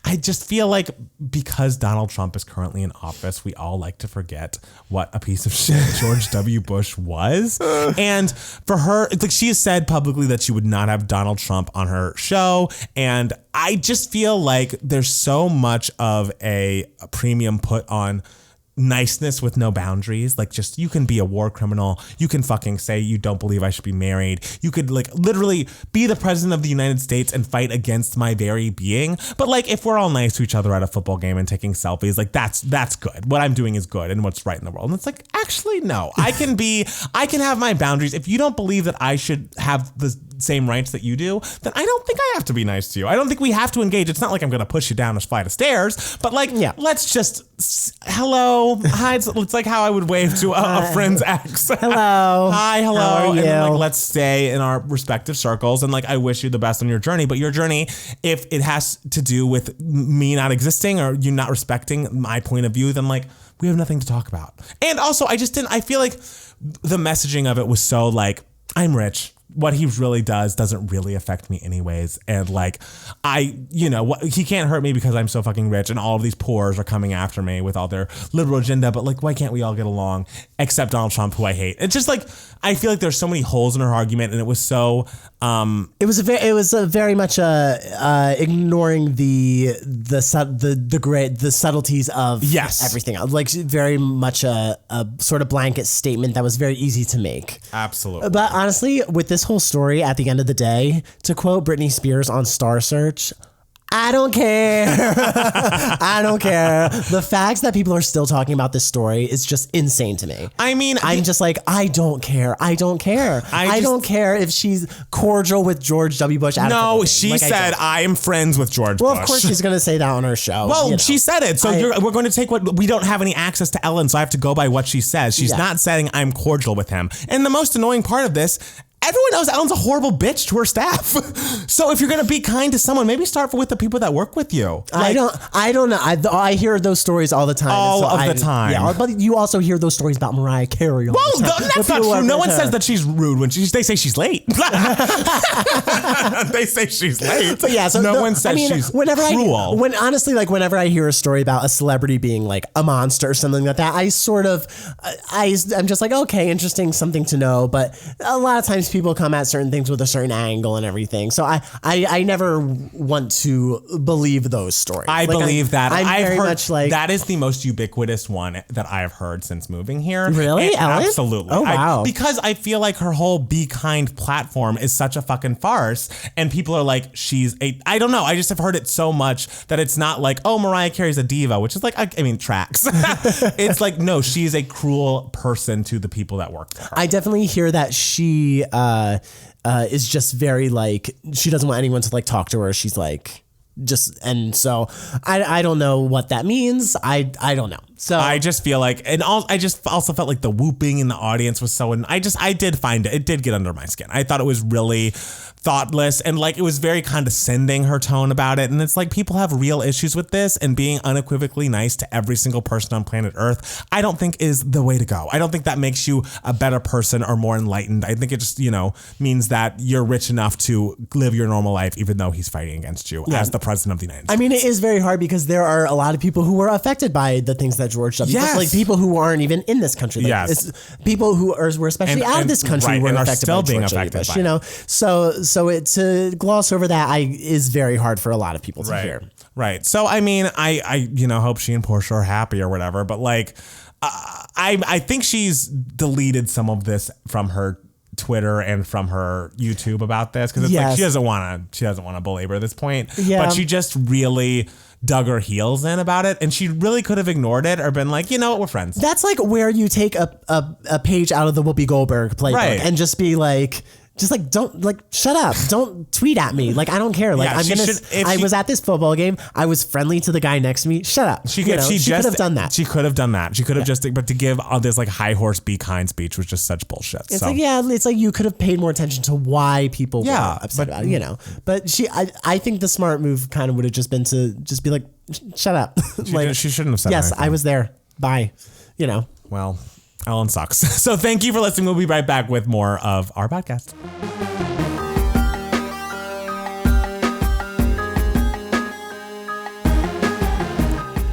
I just feel like because Donald Trump is currently in office, we all like to forget what a piece of shit George W. Bush was. And for her, it's like she has said publicly that she would not have Donald Trump on her show. And I just feel like there's so much of a premium put on niceness with no boundaries. Like just, you can be a war criminal. You can fucking say you don't believe I should be married. You could like literally be the president of the United States and fight against my very being. But like, if we're all nice to each other at a football game and taking selfies, like that's good. What I'm doing is good and what's right in the world. And it's like, actually, no, I can have my boundaries. If you don't believe that I should have the same rights that you do, then I don't think I have to be nice to you. I don't think we have to engage. It's not like I'm going to push you down a flight of stairs, but like, let's just, hello, hi. It's like how I would wave to a friend's ex. Hello. Hi, hello. How are you? And then, like, let's stay in our respective circles. And like, I wish you the best on your journey, but your journey, if it has to do with me not existing or you not respecting my point of view, then like, we have nothing to talk about. And also I feel like the messaging of it was so like, I'm rich. What he really doesn't really affect me anyways. And like, he can't hurt me because I'm so fucking rich and all of these poors are coming after me with all their liberal agenda. But like, why can't we all get along except Donald Trump, who I hate? It's just like, I feel like there's so many holes in her argument and it was so, it was very much ignoring the subtleties of everything else. Like very much a sort of blanket statement that was very easy to make. Absolutely. But honestly, with this whole story, at the end of the day, to quote Britney Spears on Star Search, I don't care. I don't care. The facts that people are still talking about this story is just insane to me. I mean, I'm just like, I don't care. I don't care. I don't care if she's cordial with George W. Bush. No, she said, I am friends with George Bush. Well, of course she's going to say that on her show. Well, she said it. So we're going to take what we don't have any access to Ellen, so I have to go by what she says. She's not saying I'm cordial with him. And the most annoying part of this, everyone knows Ellen's a horrible bitch to her staff. So if you're going to be kind to someone, maybe start with the people that work with you. Like, I don't know. I hear those stories all the time. All of the time. Yeah, but you also hear those stories about Mariah Carey all the time. That's not true. No one says that she's rude when they say she's late. They say she's late. But yeah, so no one says she's cruel. Whenever I hear a story about a celebrity being like a monster or something like that, I'm just like, okay, interesting, something to know. But a lot of times people come at certain things with a certain angle and everything. So I never want to believe those stories. I believe that. I'm very much like, that is the most ubiquitous one that I have heard since moving here. Really? Ellen? Absolutely. Oh, wow. Because I feel like her whole Be Kind platform is such a fucking farce. And people are like, I don't know. I just have heard it so much that it's not like, oh, Mariah Carey's a diva, which is like, I mean, tracks. It's like, no, she's a cruel person to the people that work for her. I definitely hear that she is just very like, she doesn't want anyone to like talk to her. She's like, and so I don't know what that means. I don't know. So I just feel like, and I just also felt like the whooping in the audience was so, I did find it did get under my skin. I thought it was really thoughtless and like it was very condescending, her tone about it. And it's like, people have real issues with this, and being unequivocally nice to every single person on planet Earth, I don't think is the way to go. I don't think that makes you a better person or more enlightened. I think it just, means that you're rich enough to live your normal life, even though he's fighting against you as the president of the United States. I mean, it is very hard because there are a lot of people who were affected by the things that George W. Bush, like people who aren't even in this country. Like, people who were especially out of this country were affected by George W. Bush, So to gloss over that is very hard for a lot of people to hear. Right. So, I mean, I hope she and Portia are happy or whatever, but like, I think she's deleted some of this from her Twitter and from her YouTube about this, because it's like she doesn't want to belabor this point, but she just really dug her heels in about it, and she really could have ignored it or been like, you know what, we're friends. That's like where you take a page out of the Whoopi Goldberg playbook and just be like, don't, like, shut up. Don't tweet at me. Like, I don't care. Like, I was at this football game. I was friendly to the guy next to me. Shut up. She could have done that. She could have done that. She could have but to give all this like high horse Be Kind speech was just such bullshit. It's like you could have paid more attention to why people were upset about it, But I think the smart move kind of would have just been to just be like, shut up. She shouldn't have said yes, anything. I was there. Bye. Well, Ellen sucks. So thank you for listening. We'll be right back with more of our podcast.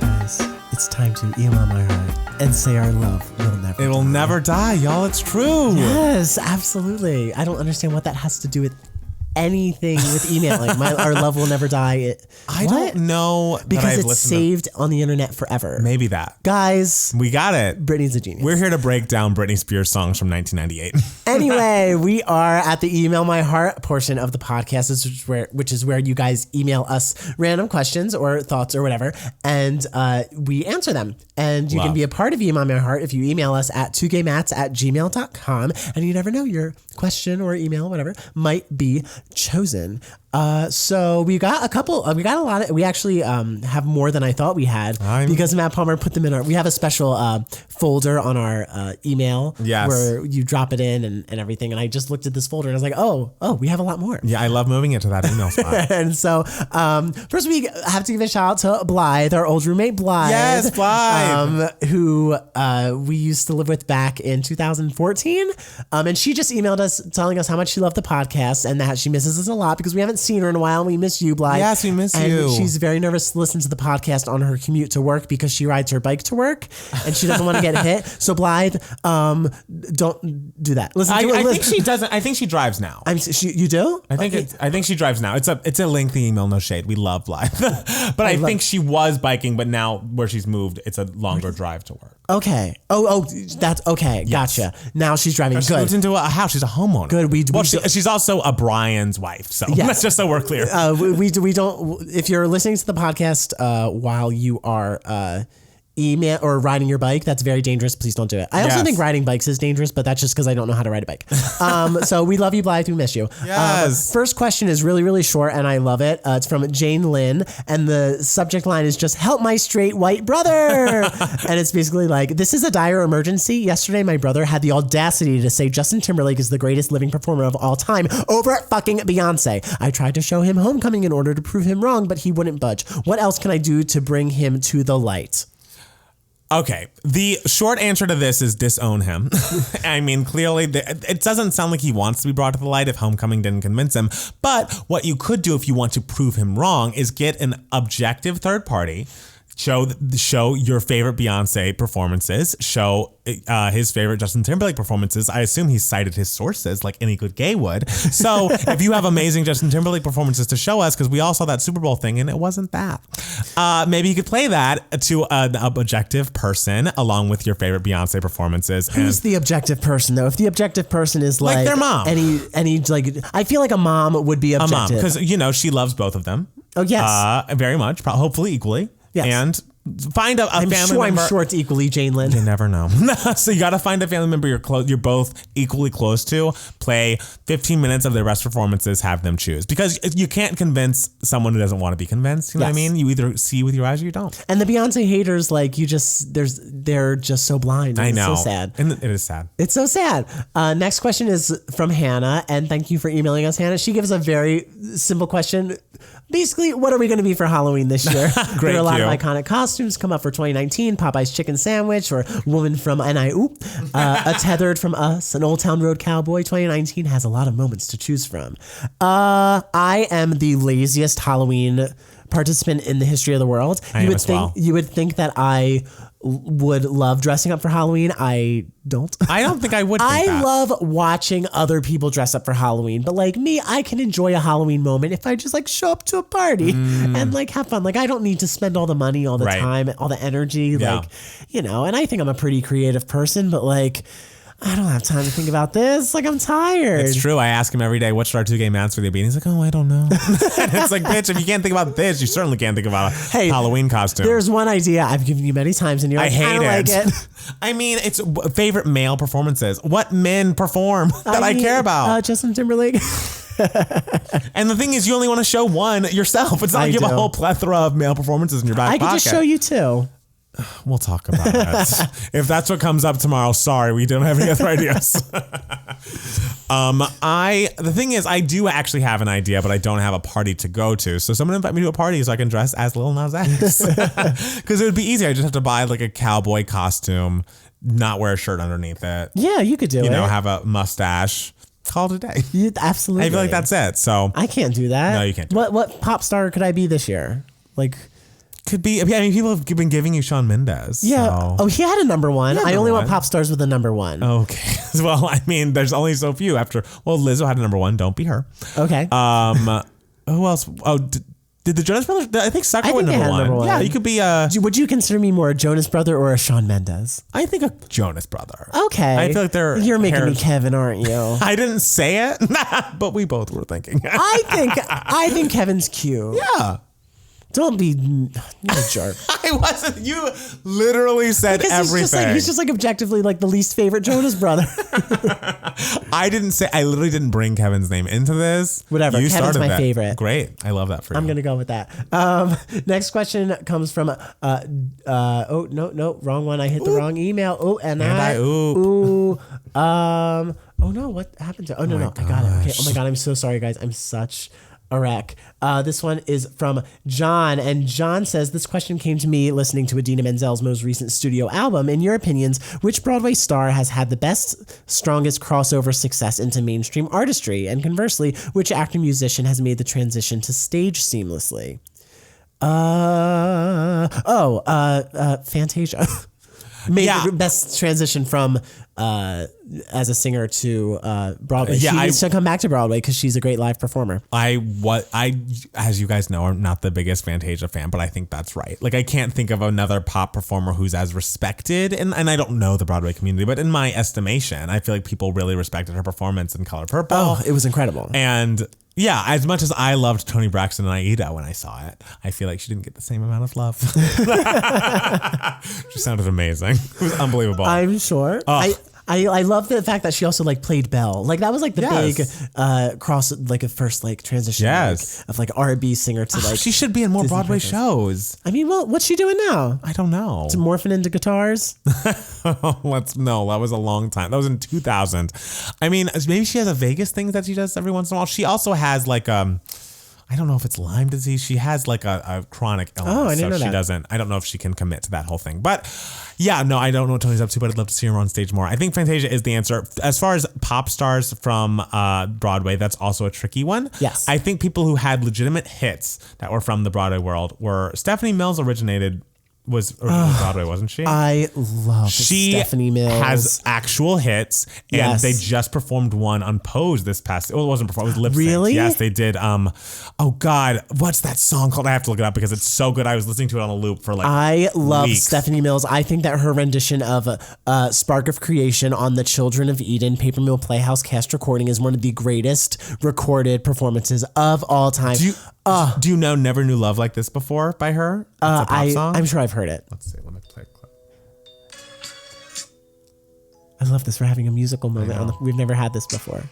Guys, it's time to email my heart and say our love will never It'll die. never die, y'all. It's true. Yes, absolutely. I don't understand what that has to do with anything with emailing. Our love will never die. I don't know. Because it's saved on the internet forever. Maybe that. Guys. We got it. Britney's a genius. We're here to break down Britney Spears songs from 1998. Anyway, we are at the Email My Heart portion of the podcast, which is where you guys email us random questions or thoughts or whatever, and we answer them. And you can be a part of Email My Heart if you email us at 2gaymats@gmail.com. And you never know, your question or email, whatever, might be chosen. So we got a lot. We actually have more than I thought we had because Matt Palmer put them in we have a special folder on our email where you drop it in and everything. And I just looked at this folder and I was like, oh, we have a lot more. Yeah, I love moving it to that email spot. And so first we have to give a shout out to Blythe, our old roommate Blythe. Yes, Blythe. Who we used to live with back in 2014. And she just emailed us telling us how much she loved the podcast and that she misses us a lot because we haven't seen her in a while. We miss you, Blythe. Yes, we miss you. She's very nervous to listen to the podcast on her commute to work because she rides her bike to work and she doesn't want to get hit. So Blythe, don't do that. I think she doesn't. I think she drives now. You do? I think she drives now. It's a lengthy email. No shade. We love Blythe, but I think she was biking, but now where she's moved, it's a longer drive to work. Okay. Oh, that's okay. Yes. Gotcha. Now she's driving. She Good. moved into a house. She's a homeowner. Good. She's also a Brian's wife. So Yes. that's just so we're clear. We don't. If you're listening to the podcast while you are email or riding your bike, that's very dangerous. Please don't do it. I also think riding bikes is dangerous, but that's just because I don't know how to ride a bike. So we love you, Blythe. We miss you. Yes. First question is really, really short, and I love it. It's from Jane Lynn, and the subject line is just "Help my straight white brother," and it's basically like, "This is a dire emergency. Yesterday, my brother had the audacity to say Justin Timberlake is the greatest living performer of all time over fucking Beyonce. I tried to show him Homecoming in order to prove him wrong, but he wouldn't budge. What else can I do to bring him to the light?" Okay, the short answer to this is disown him. I mean, clearly, it doesn't sound like he wants to be brought to the light if Homecoming didn't convince him. But what you could do if you want to prove him wrong is get an objective third party, show your favorite Beyonce performances, show his favorite Justin Timberlake performances. I assume he cited his sources like any good gay would. So if you have amazing Justin Timberlake performances to show us, because we all saw that Super Bowl thing and it wasn't that, maybe you could play that to an objective person along with your favorite Beyonce performances. Who's the objective person though? If the objective person is like their mom, any like, I feel like a mom would be objective because she loves both of them. Oh yes, very much, hopefully equally. Yes. And find a family member. I'm sure it's equally Jane Lynn. You never know. So you got to find a family member you're both equally close to. Play 15 minutes of their best performances. Have them choose, because you can't convince someone who doesn't want to be convinced. You know what I mean? You either see with your eyes or you don't. And the Beyonce haters, like they're just so blind. I know. It's so sad. And it is sad. It's so sad. Next question is from Hannah, and thank you for emailing us, Hannah. She gives a very simple question. Basically, what are we going to be for Halloween this year? Great. There are a lot of iconic costumes come up for 2019. Popeye's chicken sandwich, or Woman from N.I.O.O.P., a Tethered from Us, an Old Town Road Cowboy. 2019 has a lot of moments to choose from. I am the laziest Halloween participant in the history of the world. You would think that I would love dressing up for Halloween. I don't. I don't think I would. I love watching other people dress up for Halloween, but like me, I can enjoy a Halloween moment if I just like show up to a party and like have fun. Like I don't need to spend all the money all the time, all the energy, like, and I think I'm a pretty creative person, but like, I don't have time to think about this. Like, I'm tired. It's true. I ask him every day, what should our 2K mascot be? And he's like, oh, I don't know. And it's like, bitch, if you can't think about this, you certainly can't think about a Halloween costume. There's one idea I've given you many times, and you're like, I don't like it. I mean, it's favorite male performances. What men perform that I care about? Justin Timberlake. And the thing is, you only want to show one yourself. It's not like you have a whole plethora of male performances in your back pocket. I could just show you two. We'll talk about that. If that's what comes up tomorrow, sorry, we don't have any other ideas. The thing is, I do actually have an idea, but I don't have a party to go to. So someone invite me to a party so I can dress as Lil Nas X. Because it would be easy. I just have to buy like a cowboy costume, not wear a shirt underneath it. Yeah, you could do it. Have a mustache. Call it a day. Absolutely. I feel like that's it. So I can't do that. No, you can't. What pop star could I be this year? Like. Could be. I mean, people have been giving you Shawn Mendes. Yeah. So. Oh, he had a number one. I only want pop stars with a number one. Okay. Well, I mean, there's only so few Lizzo had a number one. Don't be her. Okay. Who else? Oh, did the Jonas Brothers? I think Sucker went number one. Yeah, you could be Would you consider me more a Jonas Brother or a Shawn Mendes? I think a Jonas Brother. Okay. I feel like You're making me Kevin, aren't you? I didn't say it, but we both were thinking. I think Kevin's cute. Yeah. Don't be a jerk. I wasn't. You literally said everything. He's just like objectively like the least favorite Jonas Brother. I literally didn't bring Kevin's name into this. Whatever. You Kevin's my favorite. Great. I love that for you. I'm going to go with that. Next question comes from, oh, no, wrong one. I hit the wrong email. Oh, oh no, what happened to, no, I got it. Okay. Oh my God. I'm so sorry guys. I'm such a wreck. This one is from John, and John says, this question came to me listening to Idina Menzel's most recent studio album. In your opinions, which Broadway star has had the best, strongest crossover success into mainstream artistry? And conversely, which actor musician has made the transition to stage seamlessly? Fantasia. made the best transition from as a singer to Broadway. She needs to come back to Broadway because she's a great live performer. As you guys know, I'm not the biggest Fantasia fan, but I think that's right. Like, I can't think of another pop performer who's as respected, and I don't know the Broadway community, but in my estimation, I feel like people really respected her performance in Color Purple. Oh, it was incredible. And yeah, as much as I loved Toni Braxton and Aida when I saw it, I feel like she didn't get the same amount of love. She sounded amazing. It was unbelievable. I'm sure. I love the fact that she also like played Belle. Like that was like the big cross, like a first like transition of like R&B singer to like. She should be in more Disney Broadway princess. shows. I mean, well, what's she doing now? I don't know. To morphing into guitars? That was a long time. That was in 2000. I mean, maybe she has a Vegas thing that she does every once in a while. She also has like I don't know if it's Lyme disease. She has like a chronic illness. Oh, I didn't know that. She doesn't. I don't know if she can commit to that whole thing. But yeah, no, I don't know what Tony's up to, but I'd love to see her on stage more. I think Fantasia is the answer. As far as pop stars from Broadway, that's also a tricky one. Yes. I think people who had legitimate hits that were from the Broadway world were Stephanie Mills was originally Broadway, wasn't she? I love Stephanie Mills. Has actual hits, and they just performed one on Pose this past. Well, it wasn't performed. It was lip sync. Really? Yes, they did. Oh God, what's that song called? I have to look it up because it's so good. I was listening to it on a loop for like. I love weeks. Stephanie Mills. I think that her rendition of "Spark of Creation" on the Children of Eden Paper Mill Playhouse cast recording is one of the greatest recorded performances of all time. Do you know "Never Knew Love Like This Before" by her? It's a pop song. I'm sure I've heard it. Let's see. Let me play a clip. I love this. We're having a musical moment. We've never had this before.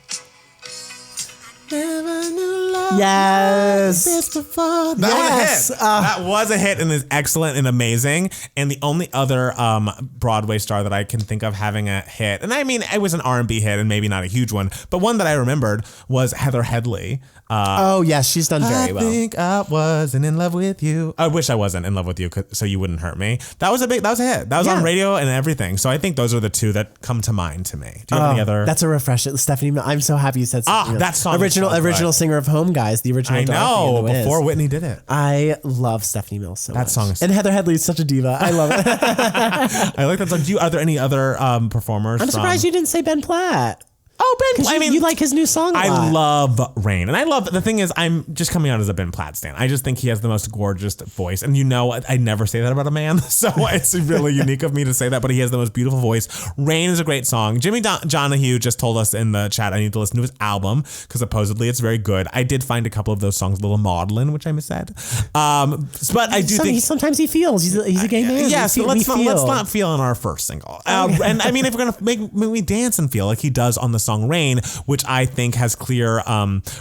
Never knew love Yes. like this before. That was a hit and is excellent and amazing. And the only other Broadway star that I can think of having a hit, and I mean it was an R&B hit and maybe not a huge one, but one that I remembered was Heather Headley. Oh yes, she's done very well. I think I wasn't in love with you. I wish I wasn't in love with you, so you wouldn't hurt me. That was a hit. That was on radio and everything. So I think those are the two that come to mind to me. Do you have any other? That's a refresher, Stephanie. I'm so happy you said Stephanie. That song. Original singer of Home Guys, the original. I know, before Whitney did it. I love Stephanie Mills so much. That song is and Heather Headley is such a diva. I love it. I like that song. Are there any other performers? I'm surprised you didn't say Ben Platt. Oh, Ben Platt. I mean, you like his new song a lot. I love Rain. And I love, the thing is, I'm just coming out as a Ben Platt stan. I just think he has the most gorgeous voice. And you know, I never say that about a man. So it's really unique of me to say that, but he has the most beautiful voice. Rain is a great song. Jimmy Donahue just told us in the chat I need to listen to his album because supposedly it's very good. I did find a couple of those songs a little maudlin, which I missaid. But I do think... Sometimes he feels. He's a gay man. Yeah, so let's not feel on our first single. And I mean, if we're going to make me dance and feel like he does on the song Rain, which I think has clear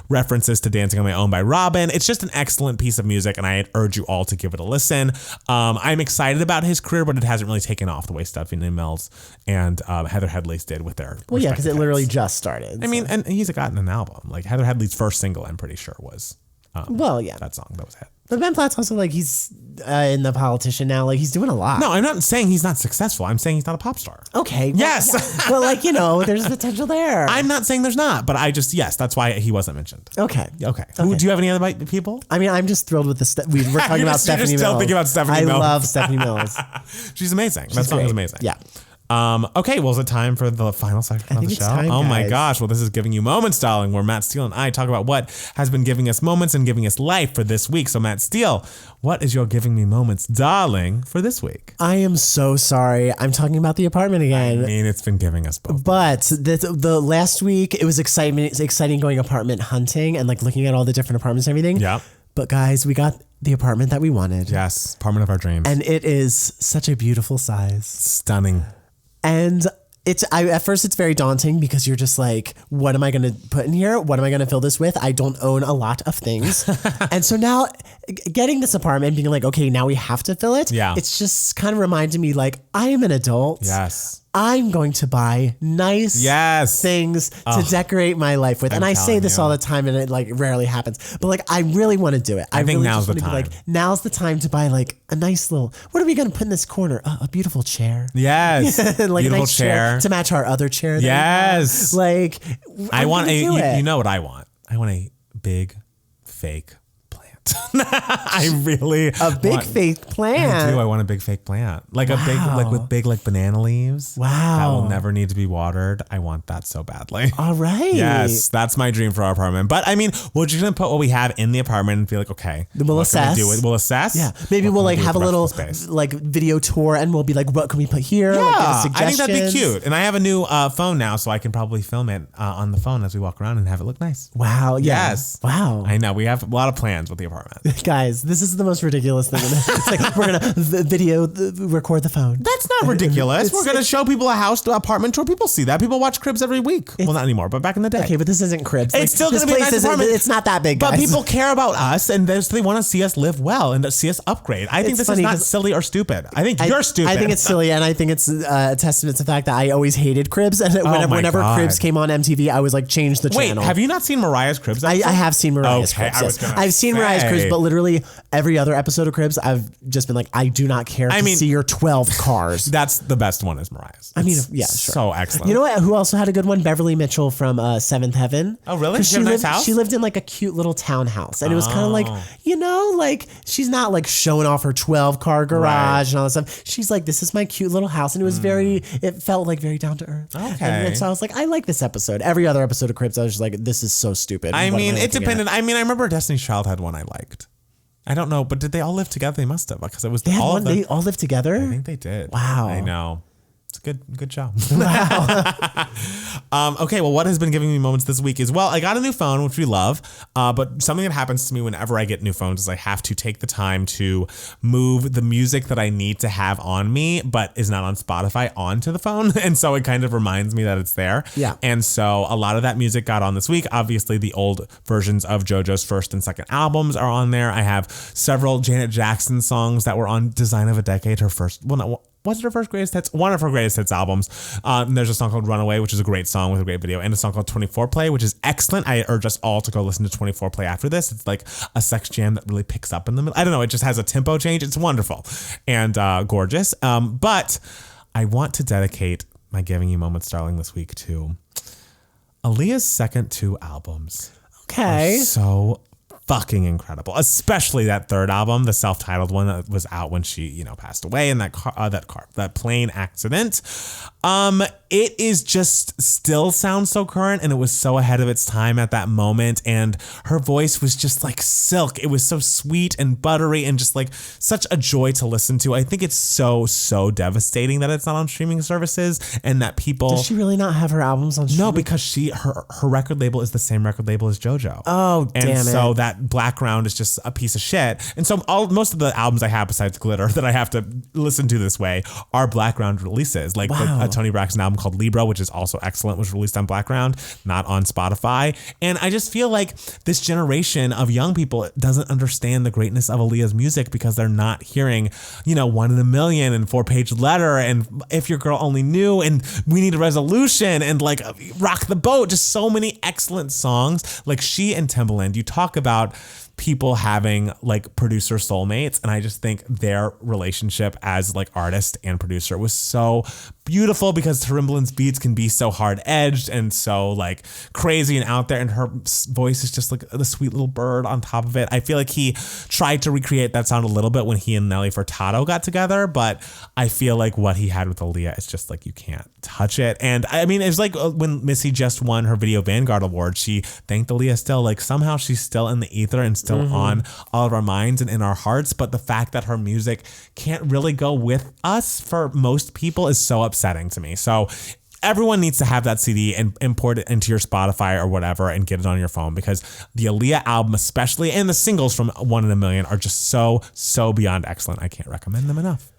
references to Dancing on My Own by Robin. It's just an excellent piece of music, and I urge you all to give it a listen. I'm excited about his career, but it hasn't really taken off the way Stephanie Mills and Heather Headley's did with their Well, yeah, because it literally just started. I mean, and he's gotten an album. Like Heather Headley's first single, I'm pretty sure was that song. That was a hit. But Ben Platt's also like he's in The Politician now. Like he's doing a lot. No, I'm not saying he's not successful. I'm saying he's not a pop star. Okay. Well, Yes. Yeah. Well, like there's potential there. I'm not saying there's not, but that's why he wasn't mentioned. Okay. Do you have any other people? I mean, I'm just thrilled with we're talking about Stephanie Mills. You're still thinking about Stephanie Mills. I love Stephanie Mills. She's amazing. That song is amazing. Yeah. Okay, well, is it time for the final section of the show? Time, my gosh. Well, this is Giving You Moments, darling, where Matt Steele and I talk about what has been giving us moments and giving us life for this week. So, Matt Steele, what is your Giving Me Moments, darling, for this week? I am so sorry. I'm talking about the apartment again. I mean, it's been giving us both. But the last week, it was exciting going apartment hunting and like looking at all the different apartments and everything. Yeah. But guys, we got the apartment that we wanted. Yes, apartment of our dreams. And it is such a beautiful size. Stunning. And at first it's very daunting because you're just like, what am I going to put in here? What am I going to fill this with? I don't own a lot of things. And so now getting this apartment, being like, okay, now we have to fill it. Yeah. It's just kind of reminded me like, I am an adult. Yes. I'm going to buy nice things to decorate my life with. And I say this all the time and it like rarely happens, but like, I really want to do it. I think really now's the time. Like, now's the time to buy like a nice little, what are we going to put in this corner? A beautiful chair. Yes. Like beautiful a nice chair to match our other chair. Yes. Like, I want you know what I want? I want a big fake plant. I really A big fake plant. I do. I want a big fake plant, like a big, like with big, like banana leaves. Wow. That will never need to be watered. I want that so badly. All right. Yes, that's my dream for our apartment. But I mean, we're just gonna put what we have in the apartment and be like, okay, we'll assess. We'll assess. Yeah. Maybe we'll like have a little like video tour, and we'll be like, what can we put here? Yeah, like, give us I think that'd be suggestions. cute. And I have a new phone now, so I can probably film it on the phone as we walk around and have it look nice. Wow. Yeah. Yes. Wow. I know we have a lot of plans with the apartment. Guys, this is the most ridiculous thing. It's like we're gonna record the phone. That's not ridiculous. We're gonna show people a house, apartment tour. People see that. People watch Cribs every week. Well, not anymore, but back in the day. Okay, but this isn't Cribs. It's still gonna be a nice apartment. It's not that big, guys. But people care about us, and they want to see us live well and see us upgrade. I think It's this is funny not 'cause silly or stupid. I think you're stupid. I think it's silly, and I think it's a testament to the fact that I always hated Cribs, and whenever God. Cribs came on MTV, I was like, change the Wait, channel. have you not seen Mariah's Cribs I episode? have seen Mariah's Okay, Cribs. I was Yes. gonna I've seen Mariah's say. Cribs, but literally every other episode of Cribs, I've just been like, I do not care to see your 12 cars. That's the best one is Mariah's. I mean, It's yeah, sure. so excellent. You know what? Who also had a good one? Beverly Mitchell from Seventh Heaven. Oh, really? 'Cause She had a nice lived, house? She lived in like a cute little townhouse, and it was kind of like, you know, like she's not like showing off her 12-car garage and all that stuff. She's like, this is my cute little house, and it was it felt like very down to earth. Okay. And so I was like, I like this episode. Every other episode of Cribs, I was just like, this is so stupid. I What am mean, it looking depended. at? I mean, I remember Destiny's Child had one I liked. I don't know, but did they all live together? They must have, because it was They had all one. of them. They all lived together. I think they did. Wow. I know. It's a good show. Okay, well, what has been giving me moments this week is, well, I got a new phone, which we love, but something that happens to me whenever I get new phones is I have to take the time to move the music that I need to have on me, but is not on Spotify, onto the phone. And so it kind of reminds me that it's there. Yeah. And so a lot of that music got on this week. Obviously, the old versions of JoJo's first and second albums are on there. I have several Janet Jackson songs that were on Design of a Decade, her first, well, no, was it her first greatest hits? One of her greatest hits albums. And there's a song called Runaway, which is a great song with a great video, and a song called 24 Play, which is excellent. I urge us all to go listen to 24 Play after this. It's like a sex jam that really picks up in the middle. I don't know. It just has a tempo change. It's wonderful and gorgeous. But I want to dedicate my Giving You Moments, darling, this week to Aaliyah's second two albums. Okay. So fucking incredible, especially that third album, the self-titled one that was out when she, passed away in that plane accident. It is just still sounds so current, and it was so ahead of its time at that moment. And her voice was just like silk. It was so sweet and buttery and just like such a joy to listen to. I think it's so devastating that it's not on streaming services and that people. Does she really not have her albums on streaming? No, because her record label is the same record label as JoJo. Oh, damn it. And so that background is just a piece of shit. And so most of the albums I have besides Glitter that I have to listen to this way are Blackground releases. Like a Tony Braxton album called Libra, which is also excellent, was released on Blackground, not on Spotify. And I just feel like this generation of young people doesn't understand the greatness of Aaliyah's music because they're not hearing, One in a Million and 4-Page Letter and If Your Girl Only Knew and We Need a Resolution and like Rock the Boat. Just so many excellent songs. Like she and Timbaland, you talk about people having like producer soulmates, and I just think their relationship as like artist and producer was so beautiful because Timbaland's beats can be so hard edged and so like crazy and out there, and her voice is just like the sweet little bird on top of it. I feel like he tried to recreate that sound a little bit when he and Nelly Furtado got together, but I feel like what he had with Aaliyah is just like you can't touch it. And I mean, it's like when Missy just won her Video Vanguard Award, she thanked Aaliyah still, like somehow she's still in the ether and still on all of our minds and in our hearts. But the fact that her music can't really go with us for most people is so upsetting to me. So everyone needs to have that CD and import it into your Spotify or whatever and get it on your phone, because the Aaliyah album especially and the singles from One in a Million are just so beyond excellent. I can't recommend them enough.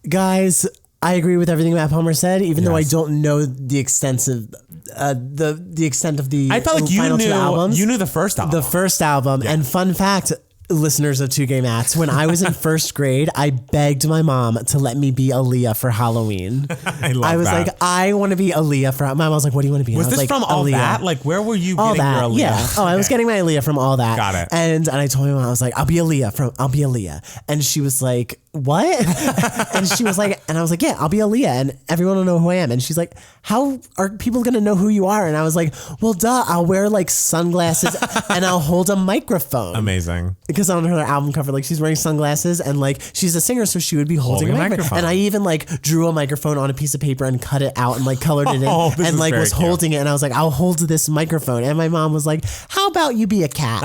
Guys, I agree with everything Matt Palmer said, even though I don't know the extent of the extent of the I felt like final two albums. you knew the first album. The first album. And fun fact, listeners of Two Gay Mats, when I was in first grade, I begged my mom to let me be Aaliyah for Halloween. I was like, I want to be Aaliyah for. My mom was like, what do you want to be? Was I this like, from All Aaliyah. That? Like, where were you All getting That, your Aaliyah? yeah. Oh, I was getting my Aaliyah from All That. Got it. And I told my mom, I was like, I'll be Aaliyah. And she was like, what? And she was like, and I was like, yeah, I'll be Aaliyah and everyone will know who I am. And she's like, how are people going to know who you are? And I was like, well, duh, I'll wear like sunglasses and I'll hold a microphone. Amazing. Because on her album cover, like she's wearing sunglasses and like she's a singer, so she would be holding a microphone. And I even like drew a microphone on a piece of paper and cut it out and like colored it in and like was holding it. And I was like, I'll hold this microphone. And my mom was like, how about you be a cat?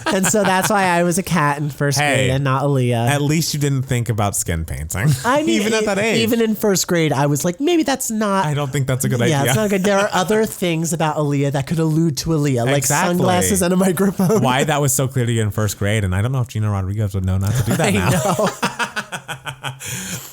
And so that's why I was a cat in first grade and not Aaliyah. At least you didn't think about skin painting. I mean, even at that age. Even in first grade, I was like, maybe that's not. I don't think that's a good idea. Yeah, it's not good. There are other things about Aaliyah that could allude to Aaliyah, like sunglasses and a microphone. Why that was so clear to you in first grade, and I don't know if Gina Rodriguez would know not to do that now.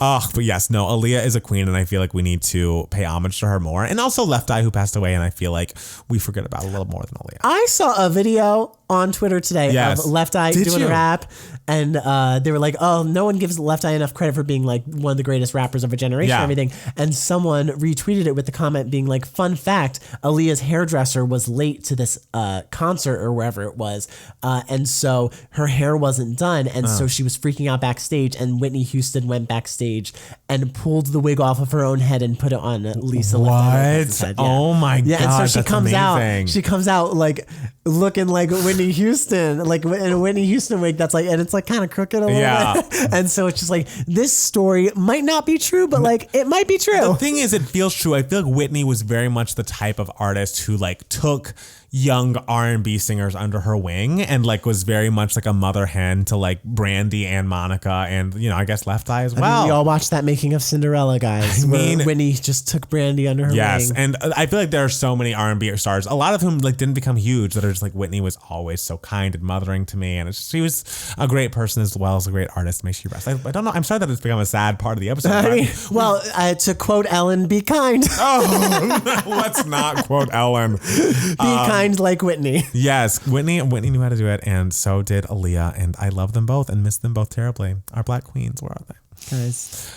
Oh, but yes, no, Aaliyah is a queen, and I feel like we need to pay homage to her more. And also Left Eye, who passed away, and I feel like we forget about a little more than Aaliyah. I saw a video on Twitter today of Left Eye doing a rap, and they were like, oh, no one gives Left Eye enough credit for being like one of the greatest rappers of a generation and everything. And someone retweeted it with the comment being like, fun fact, Aaliyah's hairdresser was late to this concert or wherever it was, and so her hair wasn't done, and so she was freaking out backstage, and Whitney Houston went backstage and pulled the wig off of her own head and put it on Lisa Left Eye's head. Oh my god! And so she comes out like looking like Whitney Houston, like in a Whitney Houston wig that's like, and it's like kind of crooked a little bit. And so it's just like, this story might not be true, but like it might be true. The thing is, it feels true. I feel like Whitney was very much the type of artist who like took young R&B singers under her wing and like was very much like a mother hen to like Brandy and Monica and, you know, I guess Left Eye as well. I mean, we all watched that Making of Cinderella, guys. I mean, Whitney just took Brandy under her wing. Yes, and I feel like there are so many R&B stars, a lot of whom like didn't become huge, that are just like, Whitney was always so kind and mothering to me, and it's just, she was a great person as well as a great artist. May she rest. I don't know. I'm sorry that it's become a sad part of the episode. I mean, well, to quote Ellen, be kind. Oh, let's not quote Ellen. Be kind like Whitney. Yes, Whitney knew how to do it, and so did Aaliyah, and I love them both and miss them both terribly. Our Black queens, where are they? Guys,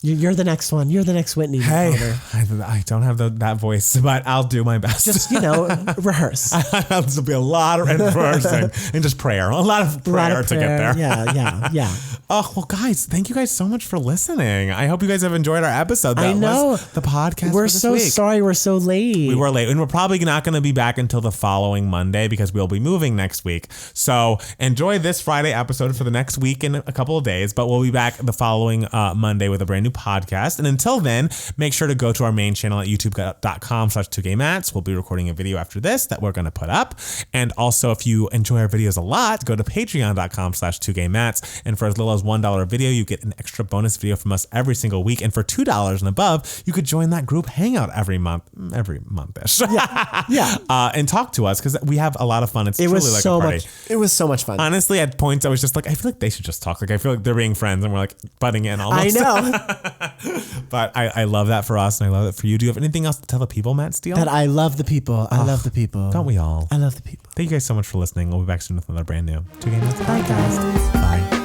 you're the next one. You're the next Whitney. Hey, I don't have that voice, but I'll do my best. Just, rehearse. There'll be a lot of rehearsing and just prayer. A lot of prayer to get there. Yeah. Oh, well, guys, thank you guys so much for listening. I hope you guys have enjoyed our episode. I know. Was the podcast. We're so week. sorry we're so late. We were late, and we're probably not going to be back until the following Monday because we'll be moving next week. So enjoy this Friday episode for the next week in a couple of days, but we'll be back the following Monday with a brand new podcast. And until then, make sure to go to our main channel at youtube.com/2gaymats. We'll be recording a video after this that we're going to put up. And also, if you enjoy our videos a lot, go to patreon.com/2gaymats. And for as little as $1 a video, you get an extra bonus video from us every single week. And for $2 and above, you could join that group hangout every month-ish. Yeah. And talk to us because we have a lot of fun. It was like a party. It was so much fun. Honestly, at points I was just like, I feel like they should just talk. Like I feel like they're being friends and we're like butting in almost. I know. But I love that for us and I love it for you. Do you have anything else to tell the people, Matt Steele? That I love the people. I love the people. Don't we all? I love the people. Thank you guys so much for listening. We'll be back soon with another brand new 2 Gay Mats. Bye, guys. Bye.